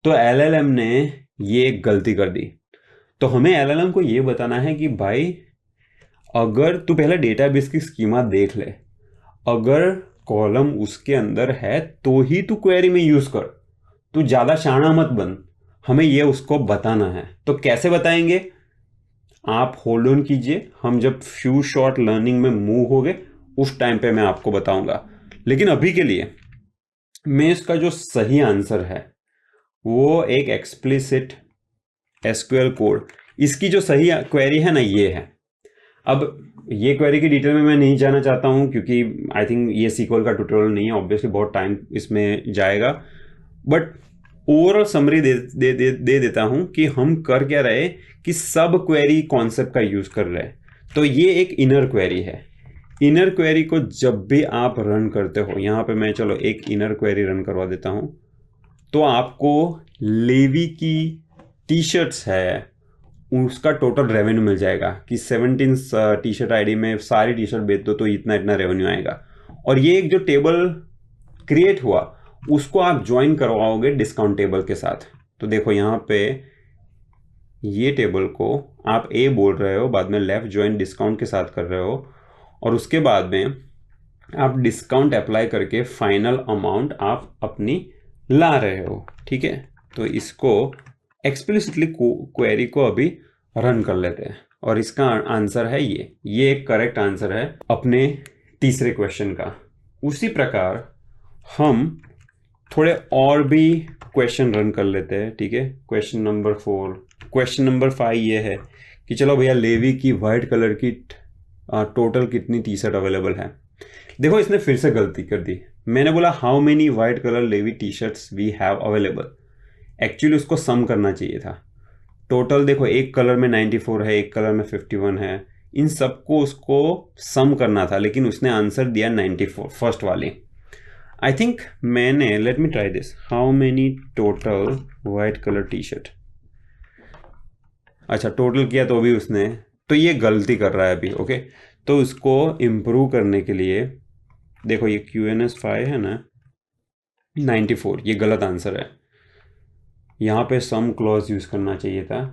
Speaker 1: तो एलएलएम ने ये एक गलती कर दी। तो हमें एलएलएम को ये बताना है कि भाई अगर तू पहले डेटाबेस की स्कीमा देख ले, अगर कॉलम उसके अंदर है तो ही तू क्वेरी में यूज कर, तू ज्यादा शाना मत बन। हमें ये उसको बताना है। तो कैसे बताएंगे, आप होल्ड ऑन कीजिए, हम जब फ्यू शॉर्ट लर्निंग में मूव हो गए उस टाइम पे मैं आपको बताऊंगा। लेकिन अभी के लिए मैं इसका जो सही आंसर है वो एक एक्सप्लिसिट एसक्यूएल कोड, इसकी जो सही क्वेरी है ना ये है। अब ये क्वेरी की डिटेल में मैं नहीं जाना चाहता हूँ क्योंकि आई थिंक ये सीक्वल का ट्यूटोरियल नहीं है, ऑब्वियसली बहुत टाइम इसमें जाएगा। बट ओवरऑल समरी दे देता हूँ कि हम कर क्या रहे कि सब क्वेरी कॉन्सेप्ट का यूज कर रहे हैं। तो ये एक इनर क्वेरी है। इनर क्वेरी को जब भी आप रन करते हो, यहाँ पे मैं चलो एक इनर क्वेरी रन करवा देता हूँ, तो आपको लेवी की टी शर्ट्स है उसका टोटल रेवेन्यू मिल जाएगा कि 17 टी शर्ट आईडी में सारी टी शर्ट बेच दो तो इतना इतना रेवेन्यू आएगा। और ये एक जो टेबल क्रिएट हुआ उसको आप ज्वाइन करवाओगे डिस्काउंट टेबल के साथ। तो देखो यहाँ पे ये टेबल को आप ए बोल रहे हो, बाद में लेफ्ट ज्वाइन डिस्काउंट के साथ कर रहे हो, और उसके बाद में आप डिस्काउंट अप्लाई करके फाइनल अमाउंट आप अपनी ला रहे हो। ठीक है, तो इसको एक्सप्लिसिटली क्वेरी को अभी रन कर लेते हैं और इसका आंसर है ये एक करेक्ट आंसर है अपने तीसरे क्वेश्चन का। उसी प्रकार हम थोड़े और भी क्वेश्चन रन कर लेते हैं। ठीक है, क्वेश्चन नंबर 4, क्वेश्चन नंबर 5 ये है कि चलो भैया लेवी की वाइट कलर की टोटल कितनी टी शर्ट अवेलेबल है। देखो इसने फिर से गलती कर दी। मैंने बोला how many white colour Levi T shirts we have available, actually उसको सम करना चाहिए था। टोटल देखो एक कलर में 94 है, एक कलर में 51 है, इन सबको उसको सम करना था, लेकिन उसने आंसर दिया 94 फर्स्ट वाली। आई थिंक मैंने let me try this, how many total white colour T shirt. अच्छा टोटल किया तो भी उसने, तो ये गलती कर रहा है अभी। ओके, तो उसको इम्प्रूव करने के लिए देखो ये QNS5 है ना 94, ये गलत आंसर है। यहाँ पे सम क्लॉज यूज़ करना चाहिए था।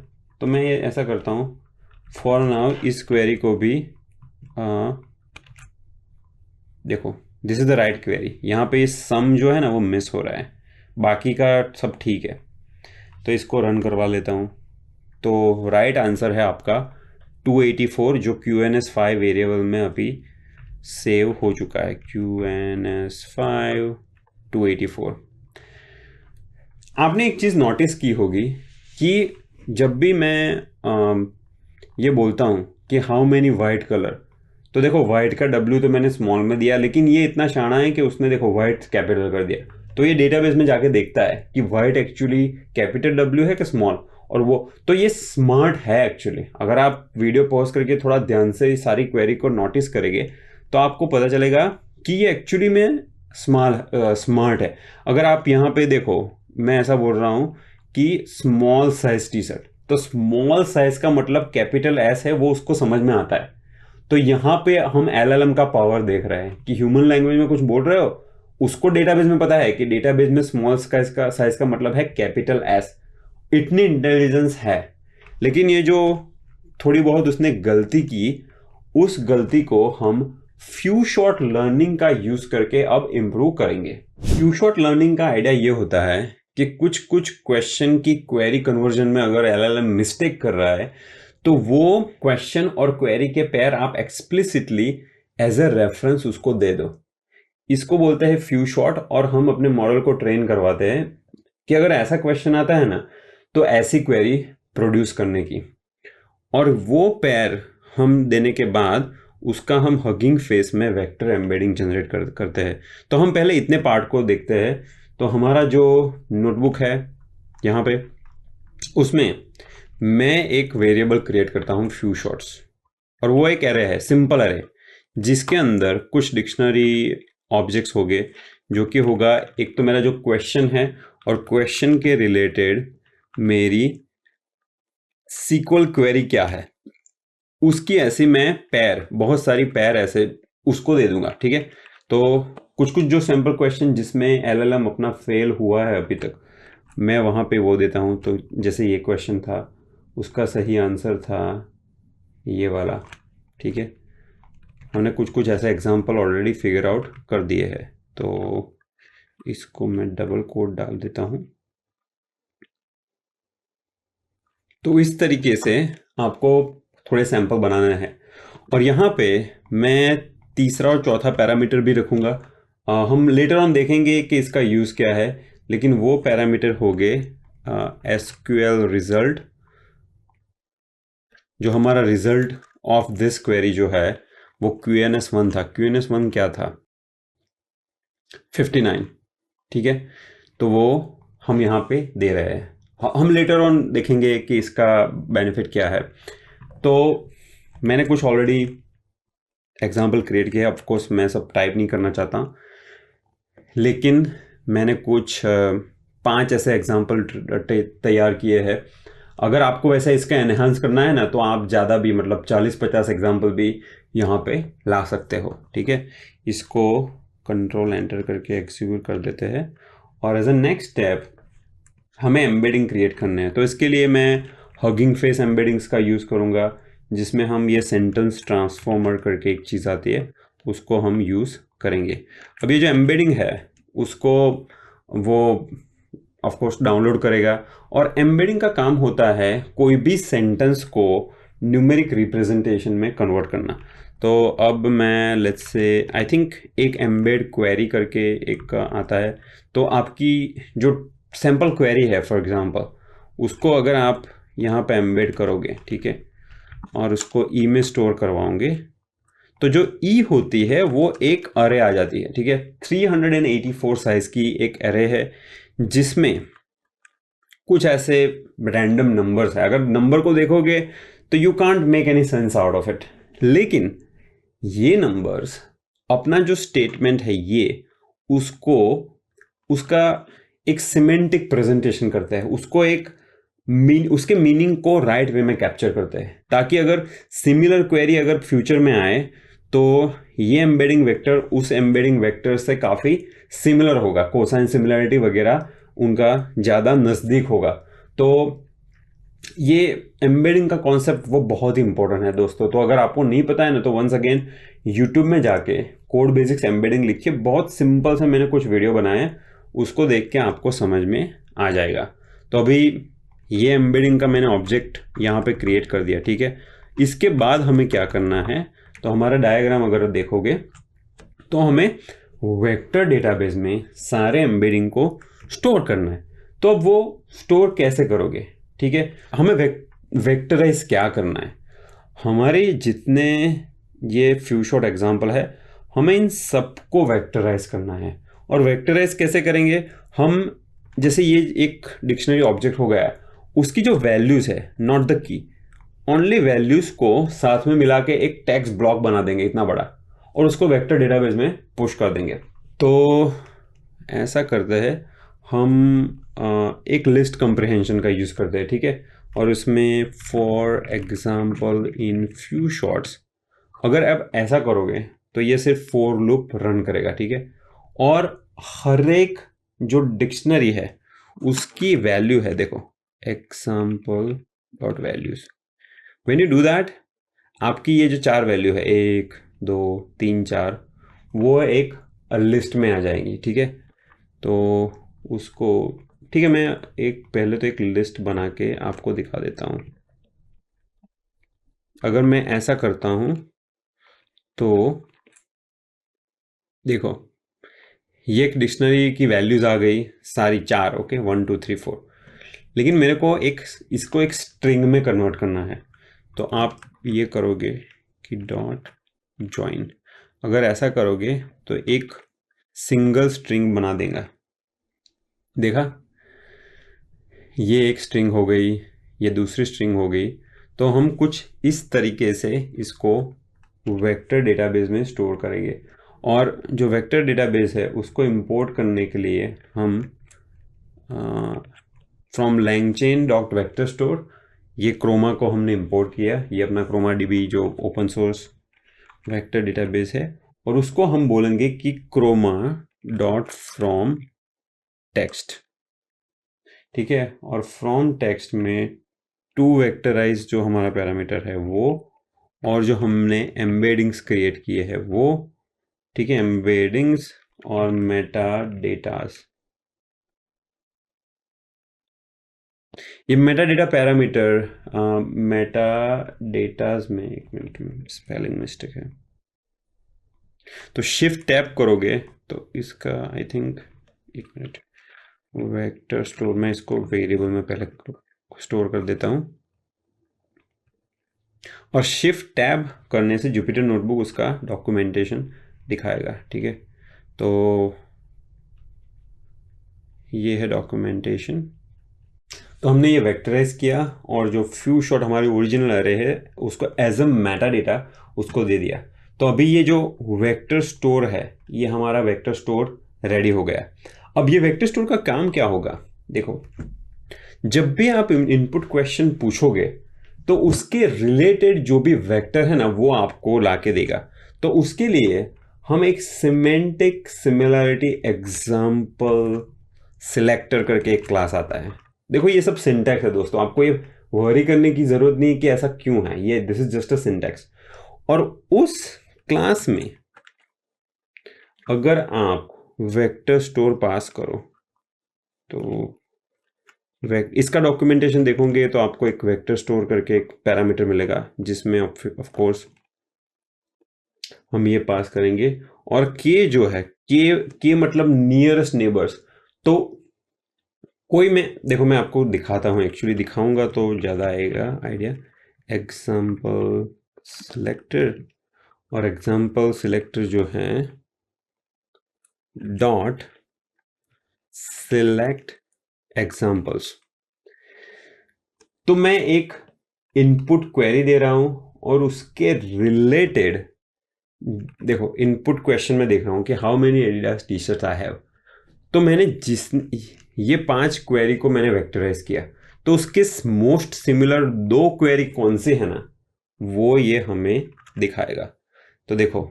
Speaker 1: तो मैं ये ऐसा करता हूँ, फॉर नाउ इस क्वेरी को भी देखो this is the right query. यहाँ पे इस सम जो है ना वो मिस हो रहा है, बाकी का सब ठीक है। तो इसको रन करवा लेता हूँ। तो राइट आंसर है आपका 284, जो QNS5 वेरिएबल में अभी सेव हो चुका है। QNS5 284। आपने एक चीज़ नोटिस की होगी कि जब भी मैं ये बोलता हूँ कि हाउ मेनी वाइट कलर, तो देखो वाइट का W तो मैंने स्मॉल में दिया, लेकिन ये इतना शाना है कि उसने देखो वाइट कैपिटल कर दिया। तो ये डेटाबेस में जाके देखता है कि वाइट एक्चुअली कैपिटल W है कि स्मॉल, और वो तो ये स्मार्ट है एक्चुअली। अगर आप वीडियो पॉज करके थोड़ा ध्यान से सारी क्वेरी को नोटिस करेंगे तो आपको पता चलेगा कि ये एक्चुअली में स्मार्ट है। अगर आप यहाँ पे देखो, मैं ऐसा बोल रहा हूँ कि स्मॉल साइज टी शर्ट, तो स्मॉल साइज का मतलब कैपिटल S है, वो उसको समझ में आता है। तो यहाँ पे हम LLM का पावर देख रहे हैं कि ह्यूमन लैंग्वेज में कुछ बोल रहे हो, उसको डेटाबेस में पता है कि डेटाबेस में स्मॉल साइज का मतलब है कैपिटल S। इतनी इंटेलिजेंस है। लेकिन ये जो थोड़ी बहुत उसने गलती की, उस गलती को हम फ्यू शॉर्ट लर्निंग का यूज करके अब इम्प्रूव करेंगे। फ्यू शॉर्ट लर्निंग का आइडिया ये होता है कि कुछ क्वेश्चन की क्वेरी कन्वर्जन में अगर LLM मिस्टेक कर रहा है तो वो क्वेश्चन और क्वेरी के पेयर आप एक्सप्लिसिटली एज ए रेफरेंस उसको दे दो। इसको बोलते हैं फ्यू शॉट, और हम अपने मॉडल को ट्रेन करवाते हैं कि अगर ऐसा क्वेश्चन आता है ना तो ऐसी क्वेरी प्रोड्यूस करने की, और वो पैर हम देने के बाद उसका हम हगिंग फेस में वेक्टर एम्बेडिंग जनरेट करते हैं। तो हम पहले इतने पार्ट को देखते हैं। तो हमारा जो नोटबुक है यहाँ पे, उसमें मैं एक वेरिएबल क्रिएट करता हूँ फ्यू शॉट्स, और वो एक एरे है, सिंपल एरे, जिसके अंदर कुछ डिक्शनरी ऑब्जेक्ट्स हो गए, जो कि होगा एक तो मेरा जो क्वेश्चन है, और क्वेश्चन के रिलेटेड मेरी सीक्वल क्वेरी क्या है, उसकी ऐसी मैं पैर, बहुत सारी पैर ऐसे उसको दे दूंगा। ठीक है, तो कुछ कुछ जो सैम्पल क्वेश्चन जिसमें एलएलएम अपना फेल हुआ है अभी तक, मैं वहाँ पे वो देता हूँ। तो जैसे ये क्वेश्चन था, उसका सही आंसर था ये वाला। ठीक है, हमने कुछ कुछ ऐसे एग्जाम्पल ऑलरेडी फिगर आउट कर दिए हैं। तो इसको मैं डबल कोड डाल देता हूँ। तो इस तरीके से आपको थोड़े सैंपल बनाना है, और यहाँ पे मैं तीसरा और चौथा पैरामीटर भी रखूँगा। हम लेटर ऑन देखेंगे कि इसका यूज़ क्या है, लेकिन वो पैरामीटर हो गए एसक्यूएल रिजल्ट। जो हमारा रिजल्ट ऑफ दिस क्वेरी जो है वो QNS1 था। QNS1 क्या था? 59। ठीक है, तो वो हम यहाँ पे दे रहे हैं। हम लेटर ऑन देखेंगे कि इसका बेनिफिट क्या है। तो मैंने कुछ ऑलरेडी एग्जाम्पल क्रिएट किया, ऑफ कोर्स मैं सब टाइप नहीं करना चाहता, लेकिन मैंने कुछ 5 ऐसे एग्जाम्पल तैयार किए हैं। अगर आपको वैसा इसका एनहांस करना है ना, तो आप ज़्यादा भी, मतलब 40-50 एग्जाम्पल भी यहाँ पे ला सकते हो। ठीक है, इसको कंट्रोल एंटर करके एग्जीक्यूट कर देते हैं, और एज अ नेक्स्ट स्टेप हमें एम्बेडिंग क्रिएट करने हैं। तो इसके लिए मैं हगिंग फेस एम्बेडिंग्स का यूज़ करूँगा, जिसमें हम ये सेंटेंस ट्रांसफॉर्मर करके एक चीज़ आती है, उसको हम यूज़ करेंगे। अब ये जो एम्बेडिंग है उसको वो ऑफ कोर्स डाउनलोड करेगा, और एम्बेडिंग का काम होता है कोई भी सेंटेंस को न्यूमेरिक रिप्रेजेंटेशन में कन्वर्ट करना। तो अब मैं लेट्स से आई थिंक एक एम्बेड क्वेरी करके एक आता है। तो आपकी जो सैम्पल क्वेरी है फॉर एग्जांपल, उसको अगर आप यहाँ पे एम्बेड करोगे, ठीक है, और उसको ई में स्टोर करवाओगे, तो जो ई होती है वो एक अरे आ जाती है। ठीक है, 384 साइज की एक अरे है, जिसमें कुछ ऐसे रैंडम नंबर्स है। अगर नंबर को देखोगे तो you can't make any sense out of it, लेकिन ये नंबर्स अपना जो स्टेटमेंट है ये उसको, उसका एक सिमेंटिक प्रेजेंटेशन करते हैं, उसको एक उसके मीनिंग को राइट वे में कैप्चर करते हैं, ताकि अगर सिमिलर क्वेरी अगर फ्यूचर में आए तो ये एम्बेडिंग वेक्टर उस एम्बेडिंग वेक्टर से काफ़ी सिमिलर होगा, कोसाइन सिमिलरिटी वगैरह उनका ज़्यादा नज़दीक होगा। तो ये एम्बेडिंग का कॉन्सेप्ट वो बहुत ही इंपॉर्टेंट है दोस्तों। तो अगर आपको नहीं पता है ना, तो वंस अगेन यूट्यूब में जाके कोड बेसिक्स एम्बेडिंग लिखिए, बहुत सिंपल से मैंने कुछ वीडियो बनाए हैं, उसको देख के आपको समझ में आ जाएगा। तो अभी ये एम्बेडिंग का मैंने ऑब्जेक्ट यहाँ पे क्रिएट कर दिया। ठीक है, इसके बाद हमें क्या करना है, तो हमारा डायग्राम अगर देखोगे तो हमें वेक्टर डेटाबेस में सारे एम्बेडिंग को स्टोर करना है। तो अब वो स्टोर कैसे करोगे? ठीक है, हमें वेक्टराइज क्या करना है, हमारे जितने ये फ्यू शॉट एग्जाम्पल है, हमें इन सबको वेक्टराइज करना है। और वेक्टराइज कैसे करेंगे हम? जैसे ये एक डिक्शनरी ऑब्जेक्ट हो गया, उसकी जो वैल्यूज है, not the key, only values को साथ में मिला के एक टेक्स्ट ब्लॉक बना देंगे इतना बड़ा, और उसको वेक्टर डेटाबेस में पुश कर देंगे। तो ऐसा करते हैं हम, एक लिस्ट कंप्रिहेंशन का यूज़ करते हैं। ठीक है, और उसमें for example in few shots, अगर आप ऐसा करोगे तो ये सिर्फ फॉर लूप रन करेगा। ठीक है, और हर एक जो डिक्शनरी है उसकी वैल्यू है, देखो example dot values, when you do that, आपकी ये जो 4 वैल्यू है 1 2 3 4, वो एक लिस्ट में आ जाएंगी। ठीक है, तो उसको, ठीक है, मैं एक पहले तो एक लिस्ट बना के आपको दिखा देता हूँ। अगर मैं ऐसा करता हूँ तो देखो ये एक डिक्शनरी की वैल्यूज आ गई सारी 4, ओके 1 2 3 4, लेकिन मेरे को इसको एक स्ट्रिंग में कन्वर्ट करना है। तो आप ये करोगे कि डॉट ज्वाइन, अगर ऐसा करोगे तो एक सिंगल स्ट्रिंग बना देगा। देखा, ये एक स्ट्रिंग हो गई, ये दूसरी स्ट्रिंग हो गई। तो हम कुछ इस तरीके से इसको वेक्टर डेटाबेस में स्टोर करेंगे। और जो वेक्टर डेटाबेस है उसको इंपोर्ट करने के लिए हम from LangChain dot vector store, ये क्रोमा को हमने इंपोर्ट किया, ये अपना क्रोमा डीबी जो ओपन सोर्स वेक्टर डेटाबेस है, और उसको हम बोलेंगे कि क्रोमा डॉट फ्रॉम टेक्स्ट, ठीक है। और फ्रॉम टेक्स्ट में टू वेक्टराइज जो हमारा पैरामीटर है वो, और जो हमने एम्बेडिंग्स क्रिएट किए हैं वो, ठीक है, एम्बेडिंग्स और मेटा डेटास। ये Meta data parameter, Meta datas में एक मिनट स्पेलिंग मिस्टेक है, तो शिफ्ट टैप करोगे तो इसका आई थिंक, एक मिनट, वेक्टर स्टोर में इसको वेरिएबल में पहले स्टोर कर देता हूँ, और शिफ्ट टैब करने से जुपिटर नोटबुक उसका डॉक्यूमेंटेशन दिखाएगा, ठीक है। तो ये है डॉक्यूमेंटेशन। तो हमने ये वेक्टराइज किया और जो फ्यू शॉट हमारी ओरिजिनल एरे है उसको एज अ मेटा डेटा उसको दे दिया। तो अभी ये जो वेक्टर स्टोर है, ये हमारा वेक्टर स्टोर रेडी हो गया। अब ये वेक्टर स्टोर का काम क्या होगा, देखो, जब भी आप इनपुट क्वेश्चन पूछोगे तो उसके रिलेटेड जो भी वेक्टर है ना वो आपको लाके देगा। तो उसके लिए हम एक सिमेंटिक सिमिलरिटी एग्जाम्पल सिलेक्टर करके एक क्लास आता है। देखो ये सब सिंटैक्स है दोस्तों, आपको ये वरी करने की जरूरत नहीं कि ऐसा क्यों है, ये this is just a syntax. और उस क्लास में अगर आप वेक्टर स्टोर पास करो तो इसका डॉक्यूमेंटेशन देखोगे तो आपको एक वेक्टर स्टोर करके एक पैरामीटर मिलेगा जिसमें ऑफ कोर्स हम ये पास करेंगे। और के जो है, के मतलब नियरेस्ट नेबर्स। तो कोई देखो मैं आपको दिखाता हूँ, एक्चुअली दिखाऊंगा तो ज़्यादा आएगा आइडिया। एग्जाम्पल सिलेक्टर, और एग्जाम्पल सिलेक्टर जो है डॉट सिलेक्ट एग्जाम्पल्स। तो मैं एक इनपुट क्वेरी दे रहा हूं और उसके रिलेटेड, देखो इनपुट क्वेश्चन में देख रहा हूं कि how many Adidas T shirts I have. तो मैंने ये 5 क्वेरी को मैंने वेक्टराइज किया, तो उसके मोस्ट सिमिलर 2 क्वेरी कौन से है ना वो ये हमें दिखाएगा। तो देखो,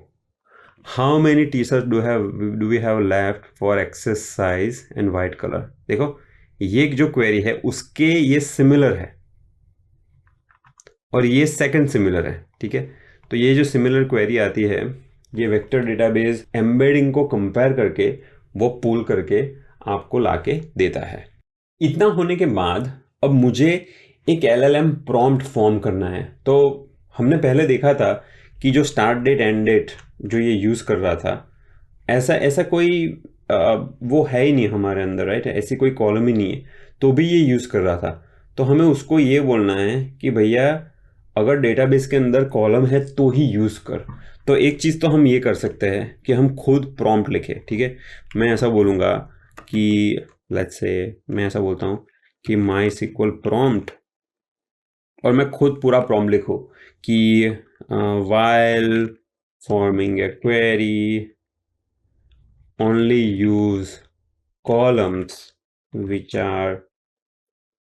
Speaker 1: how many T shirt do we have left for XS size and white colour. देखो ये जो क्वेरी है उसके ये सिमिलर है और ये सेकंड सिमिलर है, ठीक है। तो ये जो सिमिलर क्वेरी आती है ये वेक्टर डेटाबेस एम्बेडिंग को कंपेयर करके वो पूल करके आपको लाके देता है। इतना होने के बाद अब मुझे एक एलएलएम प्रॉम्प्ट फॉर्म करना है। तो हमने पहले देखा था कि जो स्टार्ट डेट एंड डेट जो ये यूज़ कर रहा था, ऐसा ऐसा कोई वो है ही नहीं हमारे अंदर, राइट, ऐसी कोई कॉलम ही नहीं है, तो भी ये यूज़ कर रहा था। तो हमें उसको ये बोलना है कि भैया अगर डेटाबेस के अंदर कॉलम है तो ही यूज़ कर। तो एक चीज़ तो हम ये कर सकते हैं कि हम खुद प्रॉम्प्ट लिखें, ठीक है। मैं ऐसा बोलूँगा कि लेट्स से मैं ऐसा बोलता हूँ कि माई सिक्वल प्रॉम्प्ट, और मैं खुद पूरा प्रॉम्प्ट लिखूँ कि while forming a query only use columns which are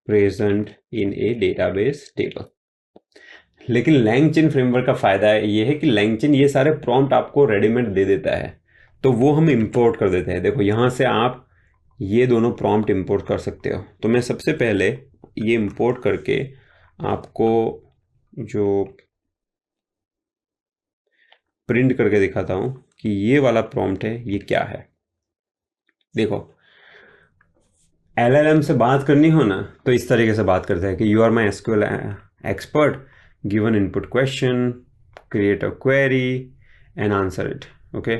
Speaker 1: present in a database table। लेकिन लैंगचेन फ्रेमवर्क का फायदा ये है कि लैंगचेन ये सारे प्रॉम्प्ट आपको रेडीमेड दे देता है, तो वो हम इंपोर्ट कर देते हैं। देखो यहाँ से आप ये दोनों प्रॉम्प्ट इंपोर्ट कर सकते हो। तो मैं सबसे पहले ये इंपोर्ट करके आपको जो प्रिंट करके दिखाता हूँ कि ये वाला प्रॉम्प्ट है ये क्या है। देखो एलएलएम से बात करनी हो ना तो इस तरीके से बात करते हैं कि you are MySQL expert, given input question, create a query and answer it, okay.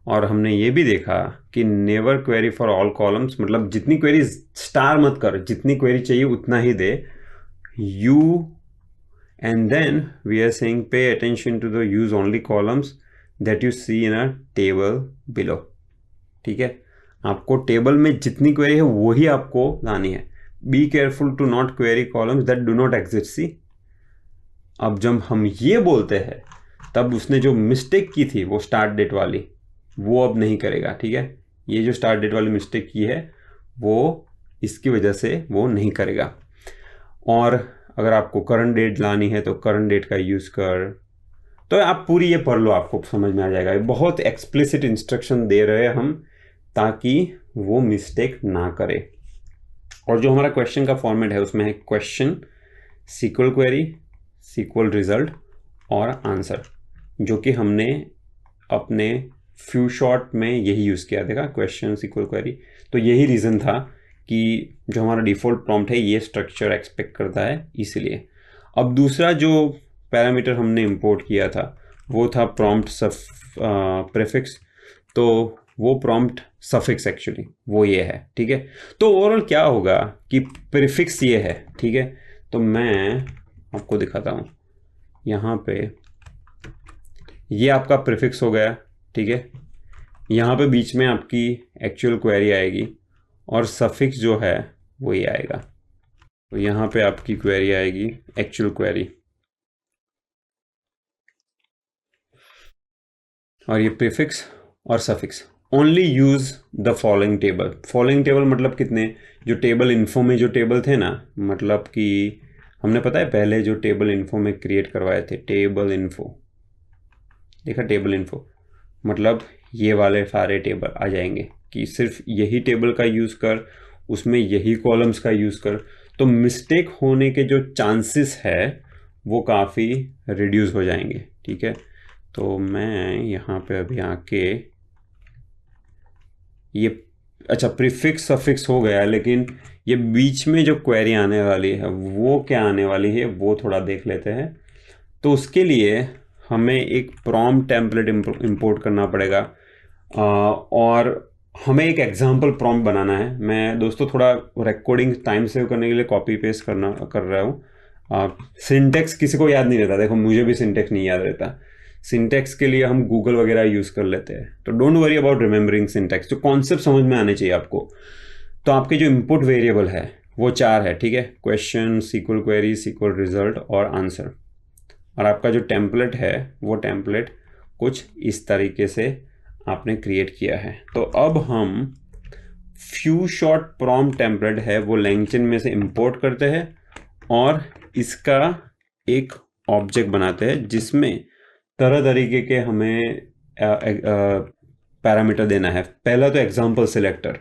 Speaker 1: और हमने ये भी देखा कि never query for all columns, मतलब जितनी क्वेरी स्टार मत कर, जितनी क्वेरी चाहिए उतना ही दे you, and then we are saying pay attention to the use only columns that you see in a table below. ठीक है, आपको टेबल में जितनी क्वेरी है वही आपको लानी है। Be careful to not query columns that do not exist. See, अब जब हम ये बोलते हैं तब उसने जो मिस्टेक की थी वो स्टार्ट डेट वाली, वो अब नहीं करेगा। ठीक है, ये जो स्टार्ट डेट वाली मिस्टेक की है वो इसकी वजह से वो नहीं करेगा। और अगर आपको करंट डेट लानी है तो करंट डेट का यूज़ कर, तो आप पूरी ये पढ़ लो, आपको समझ में आ जाएगा। बहुत एक्सप्लिसिट इंस्ट्रक्शन दे रहे हैं हम ताकि वो मिस्टेक ना करे। और जो हमारा क्वेश्चन का फॉर्मेट है उसमें है question, SQL query, SQL result और आंसर, जो कि हमने अपने फ्यू शॉट में यही यूज़ किया। देखा, क्वेश्चन, सीक्वल क्वेरी। तो यही रीज़न था कि जो हमारा डिफ़ॉल्ट प्रॉम्प्ट है ये स्ट्रक्चर एक्सपेक्ट करता है, इसलिए। अब दूसरा जो पैरामीटर हमने इंपोर्ट किया था वो था प्रॉम्प्ट प्रीफिक्स। तो वो प्रॉम्प्ट सफिक्स एक्चुअली वो ये है। ठीक है, तो ओवरऑल क्या होगा कि प्रीफिक्स ये है। ठीक है, तो मैं आपको दिखाता हूँ। यहाँ पे ये आपका प्रीफिक्स हो गया। ठीक है, यहाँ पे बीच में आपकी एक्चुअल क्वेरी आएगी और सफिक्स जो है वो ये आएगा। तो यहाँ पे आपकी क्वेरी आएगी एक्चुअल क्वेरी, और ये प्रीफिक्स और suffix. Only use the following table. Following table मतलब कितने, जो टेबल इन्फो में जो टेबल थे ना, मतलब कि हमने पता है पहले जो टेबल इन्फो में क्रिएट करवाए थे, टेबल इन्फो, देखा, टेबल इन्फो मतलब ये वाले सारे टेबल आ जाएंगे कि सिर्फ यही टेबल का यूज़ कर, उसमें यही कॉलम्स का यूज़ कर, तो मिस्टेक होने के जो चांसेस है वो काफ़ी रिड्यूस हो जाएंगे। ठीक है, तो मैं यहाँ पे अभी आके ये, अच्छा प्रीफिक्स सफिक्स हो गया, लेकिन ये बीच में जो क्वेरी आने वाली है वो क्या आने वाली है वो थोड़ा देख लेते हैं। तो उसके लिए हमें एक प्रॉम्प्ट टेम्पलेट इंपोर्ट करना पड़ेगा, और हमें एक एग्जांपल प्रॉम्प्ट बनाना है। मैं दोस्तों थोड़ा रिकॉर्डिंग टाइम सेव करने के लिए कॉपी पेस्ट कर रहा हूँ। सिंटेक्स किसी को याद नहीं रहता, देखो मुझे भी सिंटेक्स नहीं याद रहता। सिंटेक्स के लिए हम गूगल वगैरह यूज़ कर लेते हैं, तो don't worry about remembering syntax, जो कॉन्सेप्ट समझ में आने चाहिए आपको। तो आपके जो इनपुट वेरिएबल है वो 4 है। ठीक है, question, SQL query, SQL result और आंसर। और आपका जो टेम्पलेट है वो टेम्पलेट कुछ इस तरीके से आपने क्रिएट किया है। तो अब हम फ्यू शॉट प्रॉम्प्ट टेम्पलेट है वो लैंगचन में से इंपोर्ट करते हैं और इसका एक ऑब्जेक्ट बनाते हैं जिसमें तरह तरीके के हमें पैरामीटर देना है। पहला तो एग्जाम्पल सिलेक्टर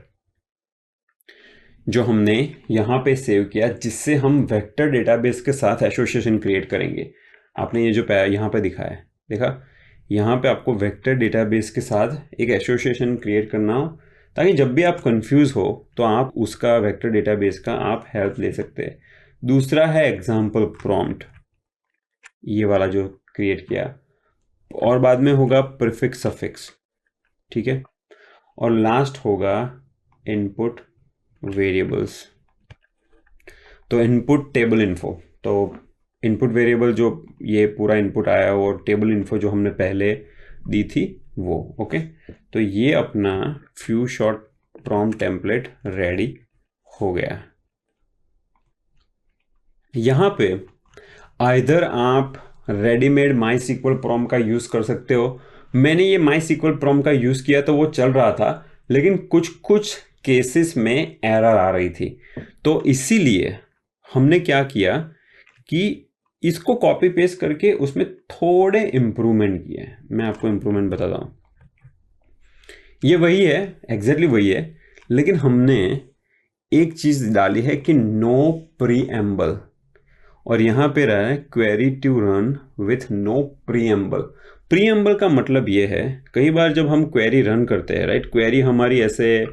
Speaker 1: जो हमने यहाँ पे सेव किया, जिससे हम वेक्टर डेटाबेस के साथ एसोसिएशन क्रिएट करेंगे। आपने ये जो यहाँ पे दिखा है, देखा, यहाँ पे आपको वेक्टर डेटाबेस के साथ एक एसोसिएशन क्रिएट करना हो, ताकि जब भी आप कंफ्यूज हो तो आप उसका वेक्टर डेटाबेस का आप हेल्प ले सकते हैं। दूसरा है एग्जाम्पल प्रॉम्प्ट, ये वाला जो क्रिएट किया, और बाद में होगा प्रीफिक्स सफिक्स। ठीक है, और लास्ट होगा इनपुट वेरिएबल्स। तो इनपुट टेबल इन्फो, तो इनपुट वेरिएबल जो ये पूरा इनपुट आया और टेबल इन्फो जो हमने पहले दी थी वो। ओके, तो ये अपना few shot prompt template ready हो गया। यहाँ पे आइदर आप रेडीमेड माई सीक्वल प्रॉम्प्ट का यूज़ कर सकते हो। मैंने ये माई सीक्वल प्रॉम्प्ट का यूज़ किया तो वो चल रहा था, लेकिन कुछ कुछ केसेस में एरर आ रही थी। तो इसीलिए हमने क्या किया कि इसको कॉपी पेस्ट करके उसमें थोड़े इम्प्रूवमेंट किए। मैं आपको इम्प्रूवमेंट बताता हूँ। ये वही है, एग्जैक्टली वही है, लेकिन हमने एक चीज़ डाली है कि नो प्रीएम्बल, और यहाँ पे रहा है query to run with no preamble. Preamble का मतलब ये है, कई बार जब हम क्वेरी रन करते हैं, राइट, क्वेरी हमारी ऐसे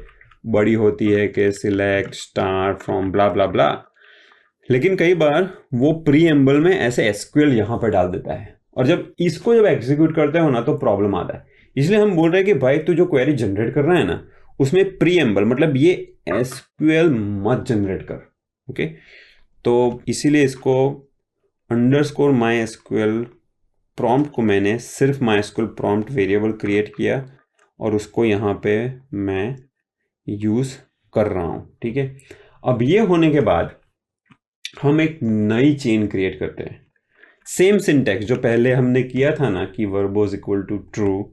Speaker 1: बड़ी होती है कि सिलेक्ट स्टार फ्रॉम ब्ला ब्ला ब्ला, लेकिन कई बार वो प्रीएम्बल में ऐसे एसक्यूएल यहाँ पे डाल देता है, और जब इसको एग्जीक्यूट करते हो ना तो प्रॉब्लम आता है। इसलिए हम बोल रहे हैं कि भाई तू जो क्वेरी जनरेट कर रहा है ना, उसमें प्रीएम्बल मतलब ये एसक्यूएल मत जनरेट कर। ओके, तो इसीलिए इसको अंडरस्कोर माई एसक्यूएल प्रॉम्प्ट को मैंने सिर्फ my SQL prompt variable create किया और उसको यहाँ पे मैं यूज कर रहा हूँ। ठीक है, अब ये होने के बाद हम एक नई चेन क्रिएट करते हैं। सेम सिंटेक्स जो पहले हमने किया था ना कि वर्बोज इक्वल टू ट्रू,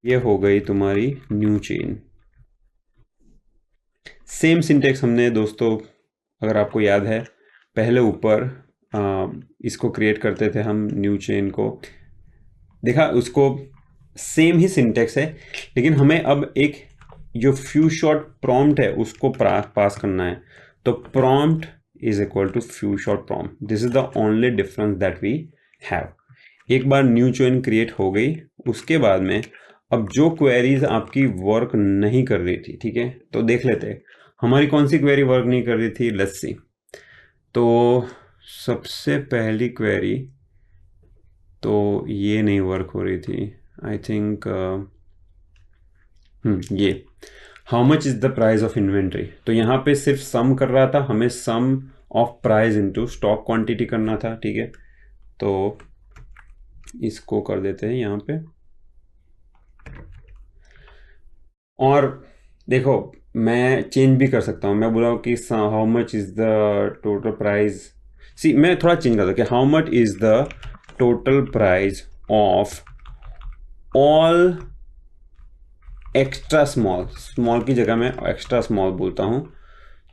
Speaker 1: ये हो गई तुम्हारी न्यू चेन। सेम सिंटेक्स हमने दोस्तों, अगर आपको याद है, पहले ऊपर इसको क्रिएट करते थे हम न्यू चेन को, देखा उसको सेम ही सिंटेक्स है, लेकिन हमें अब एक जो फ्यू शॉट प्रॉम्प्ट है उसको पास करना है। तो prompt is equal to few shot prompt, this is the only difference that we have. एक बार न्यू चेन क्रिएट हो गई, उसके बाद में अब जो क्वेरीज आपकी वर्क नहीं कर रही थी, ठीक है, तो देख लेते हैं हमारी कौन सी क्वेरी वर्क नहीं कर रही थी। लेट्स सी, तो सबसे पहली क्वेरी तो ये नहीं वर्क हो रही थी, आई थिंक ये how much is the price of inventory. तो यहाँ पे सिर्फ सम कर रहा था, हमें sum of price into stock quantity करना था। ठीक है, तो इसको कर देते हैं यहाँ पे। और देखो मैं चेंज भी कर सकता हूँ, मैं बोला कि how much is the total price, see मैं थोड़ा चेंज करता हूँ कि how much is the total price of all extra small, small की जगह मैं एक्स्ट्रा स्मॉल बोलता हूँ।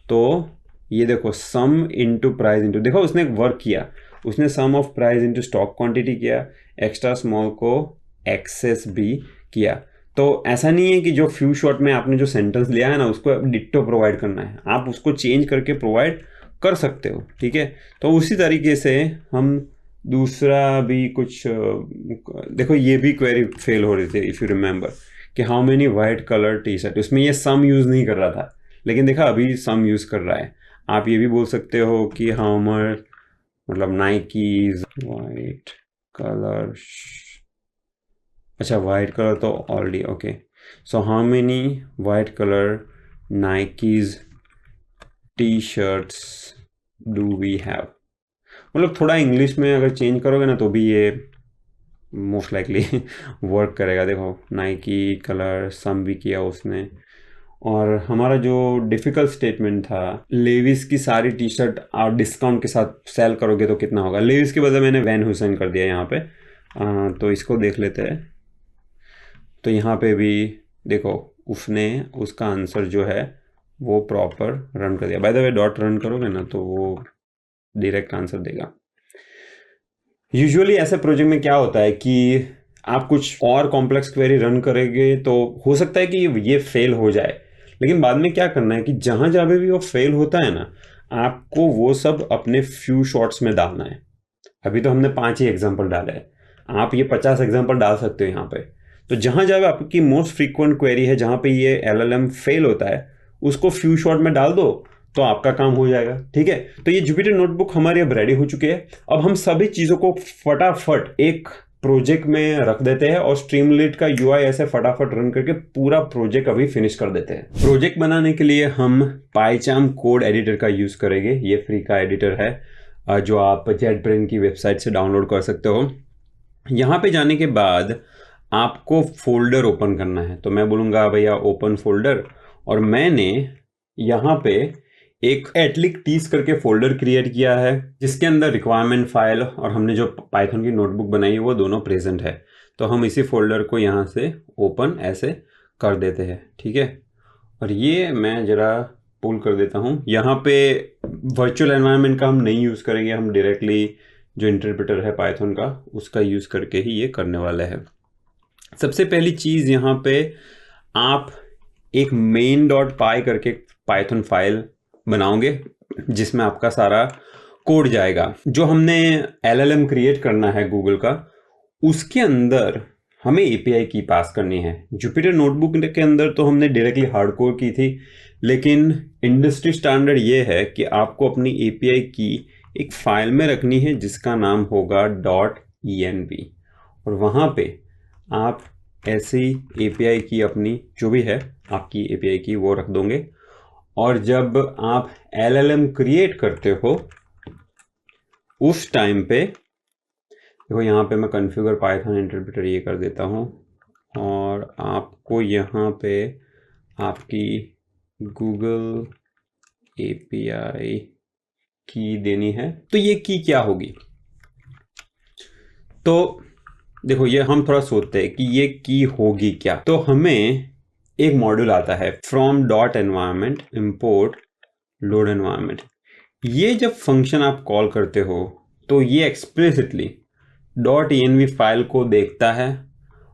Speaker 1: तो ये देखो सम इनटू प्राइस इनटू, देखो उसने एक वर्क किया, उसने sum of price into stock quantity किया, एक्स्ट्रा स्मॉल को एक्सेस भी किया। तो ऐसा नहीं है कि जो फ्यू शॉट में आपने जो सेंटेंस लिया है ना उसको डिट्टो प्रोवाइड करना है, आप उसको चेंज करके प्रोवाइड कर सकते हो। ठीक है, तो उसी तरीके से हम दूसरा भी कुछ देखो ये भी क्वेरी फेल हो रही थी इफ़ यू रिमेंबर कि how many white colour T shirt, उसमें ये सम यूज़ नहीं कर रहा था, लेकिन देखा अभी सम यूज़ कर रहा है। आप ये भी बोल सकते हो कि हाउ मच, मतलब नाइकीज वाइट कलर, अच्छा वाइट कलर तो already okay, so how many white colour Nike's T shirts do we have. मतलब थोड़ा इंग्लिश में अगर चेंज करोगे ना तो भी ये मोस्ट लाइकली वर्क करेगा। देखो नाइकी कलर सम भी किया उसने, और हमारा जो डिफ़िकल्ट स्टेटमेंट था लेविस की सारी टी शर्ट आप डिस्काउंट के साथ सेल करोगे तो कितना होगा, लेविस के बदले मैंने वैन हुसैन कर दिया यहाँ पे। तो इसको देख लेते हैं। तो यहाँ पे भी देखो उसने उसका आंसर जो है वो प्रॉपर रन कर दिया। By the way dot run करोगे ना तो वो डायरेक्ट आंसर देगा। यूजुअली ऐसे प्रोजेक्ट में क्या होता है कि आप कुछ और कॉम्प्लेक्स क्वेरी रन करेंगे तो हो सकता है कि ये फेल हो जाए, लेकिन बाद में क्या करना है कि जहाँ जहाँ पे भी वो फेल होता है ना आपको वो सब अपने फ्यू शॉट्स में डालना है। अभी तो हमने 5 ही एग्जांपल डाले हैं, आप ये 50 एग्जांपल डाल सकते हो यहाँ पे। तो जहाँ जहाँ आपकी मोस्ट फ्रीक्वेंट क्वेरी है जहाँ पे ये LLM फेल होता है उसको फ्यू शॉट में डाल दो तो आपका काम हो जाएगा। ठीक है, तो ये जुपिटर नोटबुक हमारी अब रेडी हो चुकी है। अब हम सभी चीज़ों को फटाफट एक प्रोजेक्ट में रख देते हैं और स्ट्रीमलीट का UI ऐसे फटाफट रन करके पूरा प्रोजेक्ट अभी फिनिश कर देते हैं। प्रोजेक्ट बनाने के लिए हम पाइचार्म कोड एडिटर का यूज़ करेंगे। ये फ्री का एडिटर है जो आप जेटब्रेन की वेबसाइट से डाउनलोड कर सकते हो। यहाँ पे जाने के बाद आपको फोल्डर ओपन करना है, तो मैं बोलूँगा भैया ओपन फोल्डर, और मैंने यहाँ पे एक एटलिक टीज करके फोल्डर क्रिएट किया है जिसके अंदर रिक्वायरमेंट फाइल और हमने जो पाइथन की नोटबुक बनाई है वो दोनों प्रेजेंट है। तो हम इसी फोल्डर को यहाँ से ओपन ऐसे कर देते हैं। ठीक है, और ये मैं ज़रा पुल कर देता हूँ। यहाँ पे वर्चुअल एनवायरनमेंट का हम नहीं यूज़ करेंगे, हम डायरेक्टली जो इंटरप्रेटर है पाइथन का उसका यूज़ करके ही ये करने वाला है। सबसे पहली चीज़ यहाँ पे आप एक main.py करके पाइथन फाइल बनाओगे जिसमें आपका सारा कोड जाएगा। जो हमने LLM क्रिएट करना है गूगल का, उसके अंदर हमें API की पास करनी है। जुपिटर नोटबुक के अंदर तो हमने डायरेक्टली हार्डकोर की थी, लेकिन इंडस्ट्री स्टैंडर्ड ये है कि आपको अपनी API की एक फाइल में रखनी है जिसका नाम होगा .env, और वहाँ पे आप ऐसी API की अपनी जो भी है आपकी API की वो रख दोगे। और जब आप LLM क्रिएट करते हो उस टाइम पे देखो, यहाँ पे मैं कॉन्फ़िगर पाइथन इंटरप्रेटर ये कर देता हूँ और आपको यहाँ पे आपकी गूगल API की देनी है। तो ये की क्या होगी? तो देखो, ये हम थोड़ा सोचते हैं कि ये की होगी क्या। तो हमें एक मॉड्यूल आता है from dot environment import load environment. ये जब फंक्शन आप कॉल करते हो तो ये एक्सप्लिसिटली .env फाइल को देखता है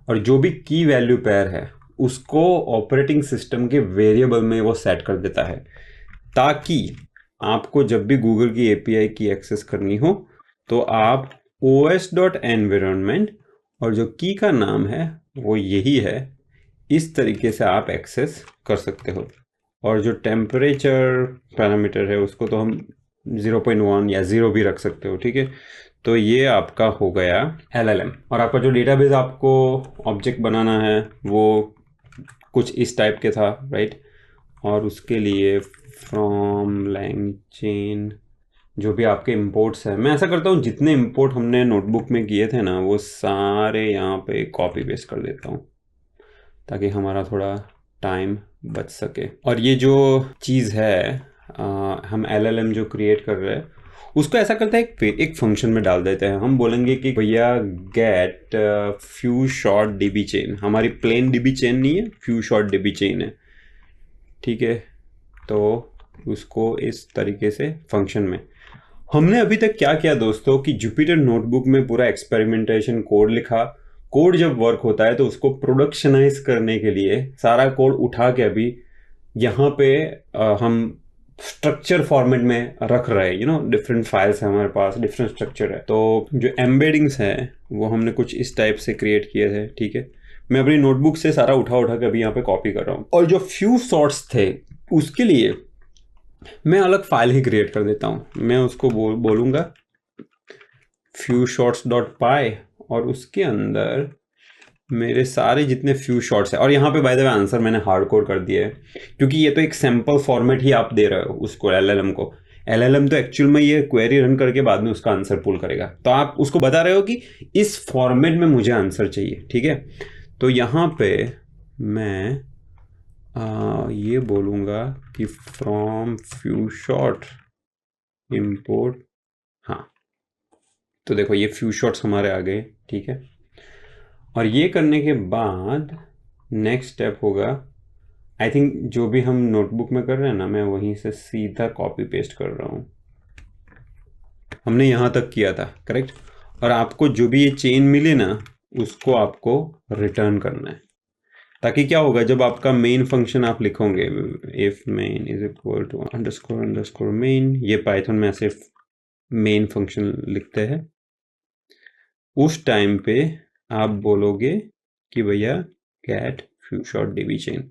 Speaker 1: और जो भी की वैल्यू पेयर है उसको ऑपरेटिंग सिस्टम के वेरिएबल में वो सेट कर देता है, ताकि आपको जब भी गूगल की API की एक्सेस करनी हो तो आप os.environment और जो की का नाम है वो यही है, इस तरीके से आप एक्सेस कर सकते हो। और जो टेम्परेचर पैरामीटर है उसको तो हम 0.1 या 0 भी रख सकते हो, ठीक है। तो ये आपका हो गया LLM। और आपका जो डेटाबेस आपको ऑब्जेक्ट बनाना है वो कुछ इस टाइप के था, राइट। और उसके लिए फ्रॉम LangChain जो भी आपके इंपोर्ट्स हैं, मैं ऐसा करता हूँ जितने इंपोर्ट हमने नोटबुक में किए थे ना वो सारे यहाँ पे कॉपी पेस्ट कर देता हूँ ताकि हमारा थोड़ा टाइम बच सके। और ये जो चीज़ है हम LLM जो क्रिएट कर रहे हैं उसको ऐसा करते हैं एक फंक्शन में डाल देते हैं। हम बोलेंगे कि भैया gate few short DB chain. हमारी प्लेन DB चेन नहीं है, फ्यू शॉर्ट DB चेन है, ठीक है। तो उसको इस तरीके से फंक्शन में हमने अभी तक क्या किया दोस्तों कि जुपिटर नोटबुक में पूरा एक्सपेरिमेंटेशन कोड लिखा। कोड जब वर्क होता है तो उसको प्रोडक्शनाइज करने के लिए सारा कोड उठा के अभी यहाँ पे हम स्ट्रक्चर फॉर्मेट में रख रहे हैं। डिफरेंट फाइल्स है हमारे पास, डिफरेंट स्ट्रक्चर है। तो जो एम्बेडिंग्स हैं वो हमने कुछ इस टाइप से क्रिएट किए थे, ठीक है। मैं अपनी नोटबुक से सारा उठा के अभी यहाँ पे कॉपी कर रहा हूँ। और जो फ्यू सॉर्ट्स थे उसके लिए मैं अलग फाइल ही क्रिएट कर देता हूँ। मैं उसको बोलूँगा fewshorts.py और उसके अंदर मेरे सारे जितने फ्यू शॉर्ट्स है। और यहाँ पे बाय द वे आंसर मैंने हार्ड कोड कर दिया है क्योंकि ये तो एक सैम्पल फॉर्मेट ही आप दे रहे हो उसको LLM को। LLM तो एक्चुअल में ये क्वेरी रन करके बाद में उसका आंसर पुल करेगा। तो आप उसको बता रहे हो कि इस फॉर्मेट में मुझे आंसर चाहिए, ठीक है। तो यहाँ पे मैं ये बोलूँगा कि फ्रॉम फ्यू शॉर्ट इम्पोर्ट, हाँ। तो देखो ये फ्यू शॉर्ट्स हमारे आ गए, ठीक है। और ये करने के बाद नेक्स्ट स्टेप होगा, आई थिंक जो भी हम नोटबुक में कर रहे हैं ना, मैं वहीं से सीधा कॉपी पेस्ट कर रहा हूँ। हमने यहाँ तक किया था, करेक्ट। और आपको जो भी ये चेन मिले ना उसको आपको रिटर्न करना है, ताकि क्या होगा जब आपका मेन फंक्शन आप लिखोगे if main is equal to underscore main, ये पाइथन में ऐसे मेन फंक्शन लिखते हैं, उस टाइम पे आप बोलोगे कि भैया gate few short DB chain.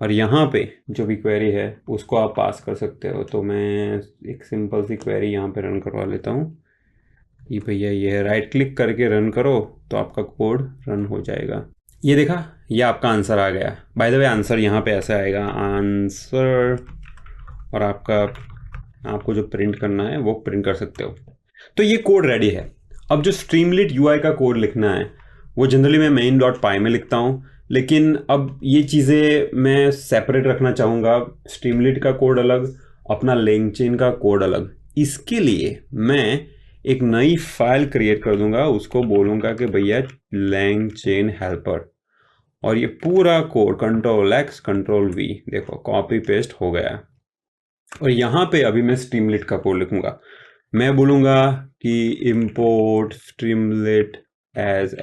Speaker 1: और यहाँ पे जो भी क्वेरी है उसको आप पास कर सकते हो। तो मैं एक सिंपल सी क्वेरी यहाँ पे रन करवा लेता हूँ कि भैया ये राइट क्लिक करके रन करो तो आपका कोड रन हो जाएगा। ये देखा, ये आपका आंसर आ गया। बाय द वे आंसर यहाँ पे ऐसे आएगा आंसर, और आपको जो प्रिंट करना है वो प्रिंट कर सकते हो। तो ये कोड रेडी है। अब जो स्ट्रीमलिट UI का कोड लिखना है वो जनरली मैं main.py में लिखता हूँ, लेकिन अब ये चीज़ें मैं सेपरेट रखना चाहूँगा। स्ट्रीमलिट का कोड अलग, अपना LangChain का कोड अलग। इसके लिए मैं एक नई फाइल क्रिएट कर दूंगा, उसको बोलूँगा कि भैया LangChain हेल्पर, और ये पूरा कोड Ctrl+X Ctrl+V, देखो कॉपी पेस्ट हो गया। और यहाँ पे अभी मैं स्ट्रीमलिट का कोड लिखूंगा। मैं बोलूँगा कि import streamlit as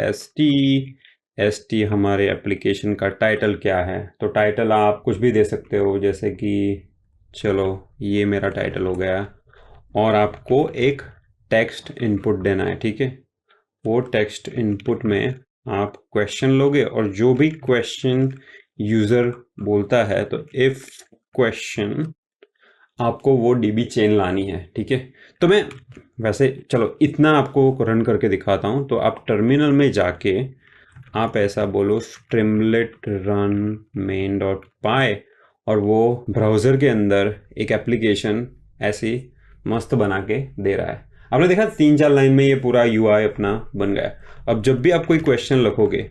Speaker 1: st हमारे एप्लीकेशन का टाइटल क्या है। तो टाइटल आप कुछ भी दे सकते हो, जैसे कि चलो ये मेरा टाइटल हो गया। और आपको एक टेक्स्ट इनपुट देना है, ठीक है। वो टेक्स्ट इनपुट में आप क्वेश्चन लोगे और जो भी क्वेश्चन यूज़र बोलता है, तो इफ क्वेश्चन आपको वो DB चेन लानी है, ठीक है। तो मैं वैसे चलो इतना आपको रन करके दिखाता हूँ। तो आप टर्मिनल में जाके आप ऐसा बोलो स्ट्रीमलेट रन main.py और वो ब्राउज़र के अंदर एक एप्लीकेशन ऐसी मस्त बना के दे रहा है। आपने देखा 3-4 लाइन में ये पूरा UI अपना बन गया। अब जब भी आप कोई क्वेश्चन लिखोगे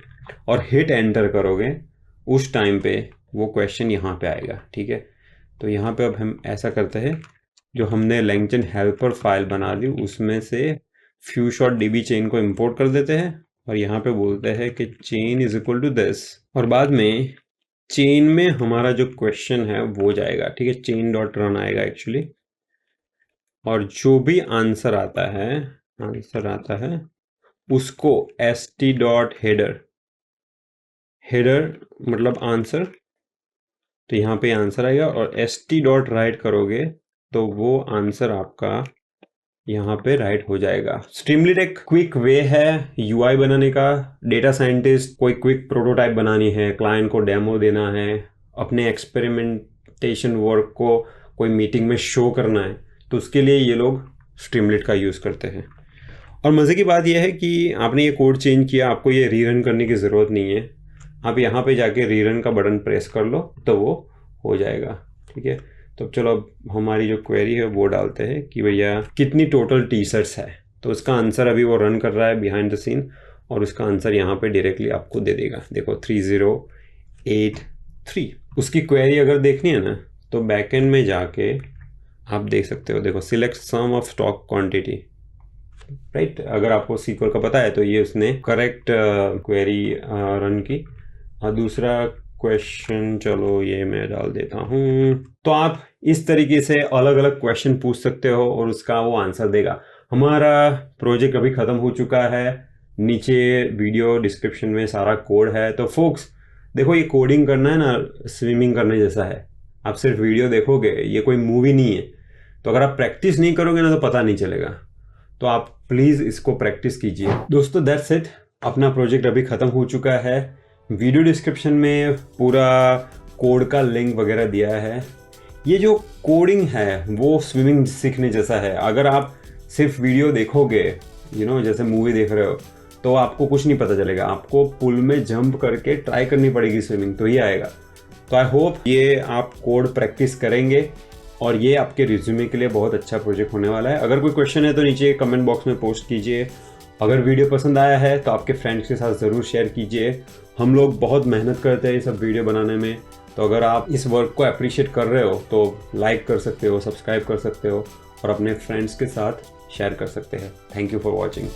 Speaker 1: और हिट एंटर करोगे उस टाइम पे वो क्वेश्चन यहाँ पे आएगा, ठीक है। तो यहाँ पे अब हम ऐसा करते हैं, जो हमने LangChain हेल्पर फाइल बना ली उसमें से फ्यू शॉट DB चेन को इंपोर्ट कर देते हैं और यहाँ पे बोलते हैं कि chain is equal to this, और बाद में चेन में हमारा जो क्वेश्चन है वो जाएगा, ठीक है। चेन डॉट रन आएगा एक्चुअली, और जो भी आंसर आता है उसको st डॉट हेडर मतलब आंसर, तो यहाँ पे आंसर आएगा और st डॉट राइट करोगे तो वो आंसर आपका यहाँ पे राइट हो जाएगा। स्ट्रीमलेट एक क्विक वे है UI बनाने का। डेटा साइंटिस्ट कोई क्विक प्रोटोटाइप बनानी है, क्लाइंट को डेमो देना है, अपने एक्सपेरिमेंटेशन वर्क को कोई मीटिंग में शो करना है, तो उसके लिए ये लोग स्ट्रीमलेट का यूज़ करते हैं। और मज़े की बात यह है कि आपने ये कोड चेंज किया, आपको ये रीरन करने की ज़रूरत नहीं है। आप यहाँ पे जाके रीरन का बटन प्रेस कर लो तो वो हो जाएगा, ठीक है। तो चलो अब हमारी जो क्वेरी है वो डालते हैं कि भैया कितनी टोटल टी-शर्ट्स है। तो उसका आंसर अभी वो रन कर रहा है बिहाइंड द सीन, और उसका आंसर यहाँ पे डायरेक्टली आपको दे देगा। देखो 3083। उसकी क्वेरी अगर देखनी है ना तो बैकएंड में जाके आप देख सकते हो, देखो select sum of stock quantity, right. अगर आपको SQL का पता है तो ये उसने करेक्ट क्वेरी रन की। और दूसरा क्वेश्चन चलो ये मैं डाल देता हूँ। तो आप इस तरीके से अलग अलग क्वेश्चन पूछ सकते हो और उसका वो आंसर देगा। हमारा प्रोजेक्ट अभी ख़त्म हो चुका है, नीचे वीडियो डिस्क्रिप्शन में सारा कोड है। तो फोक्स देखो, ये कोडिंग करना है ना स्विमिंग करने जैसा है। आप सिर्फ वीडियो देखोगे, ये कोई मूवी नहीं है। तो अगर आप प्रैक्टिस नहीं करोगे ना तो पता नहीं चलेगा। तो आप प्लीज़ इसको प्रैक्टिस कीजिए। दोस्तों दैट्स इट, अपना प्रोजेक्ट अभी ख़त्म हो चुका है। वीडियो डिस्क्रिप्शन में पूरा कोड का लिंक वगैरह दिया है। ये जो कोडिंग है वो स्विमिंग सीखने जैसा है। अगर आप सिर्फ वीडियो देखोगे, जैसे मूवी देख रहे हो, तो आपको कुछ नहीं पता चलेगा। आपको पुल में जंप करके ट्राई करनी पड़ेगी स्विमिंग, तो ये आएगा। तो आई होप ये आप कोड प्रैक्टिस करेंगे और ये आपके रिज्यूमे के लिए बहुत अच्छा प्रोजेक्ट होने वाला है। अगर कोई क्वेश्चन है तो नीचे कमेंट बॉक्स में पोस्ट कीजिए। अगर वीडियो पसंद आया है तो आपके फ्रेंड्स के साथ ज़रूर शेयर कीजिए। हम लोग बहुत मेहनत करते हैं ये सब वीडियो बनाने में, तो अगर आप इस वर्क को अप्रिशिएट कर रहे हो तो लाइक कर सकते हो, सब्सक्राइब कर सकते हो और अपने फ्रेंड्स के साथ शेयर कर सकते हैं। Thank you for watching.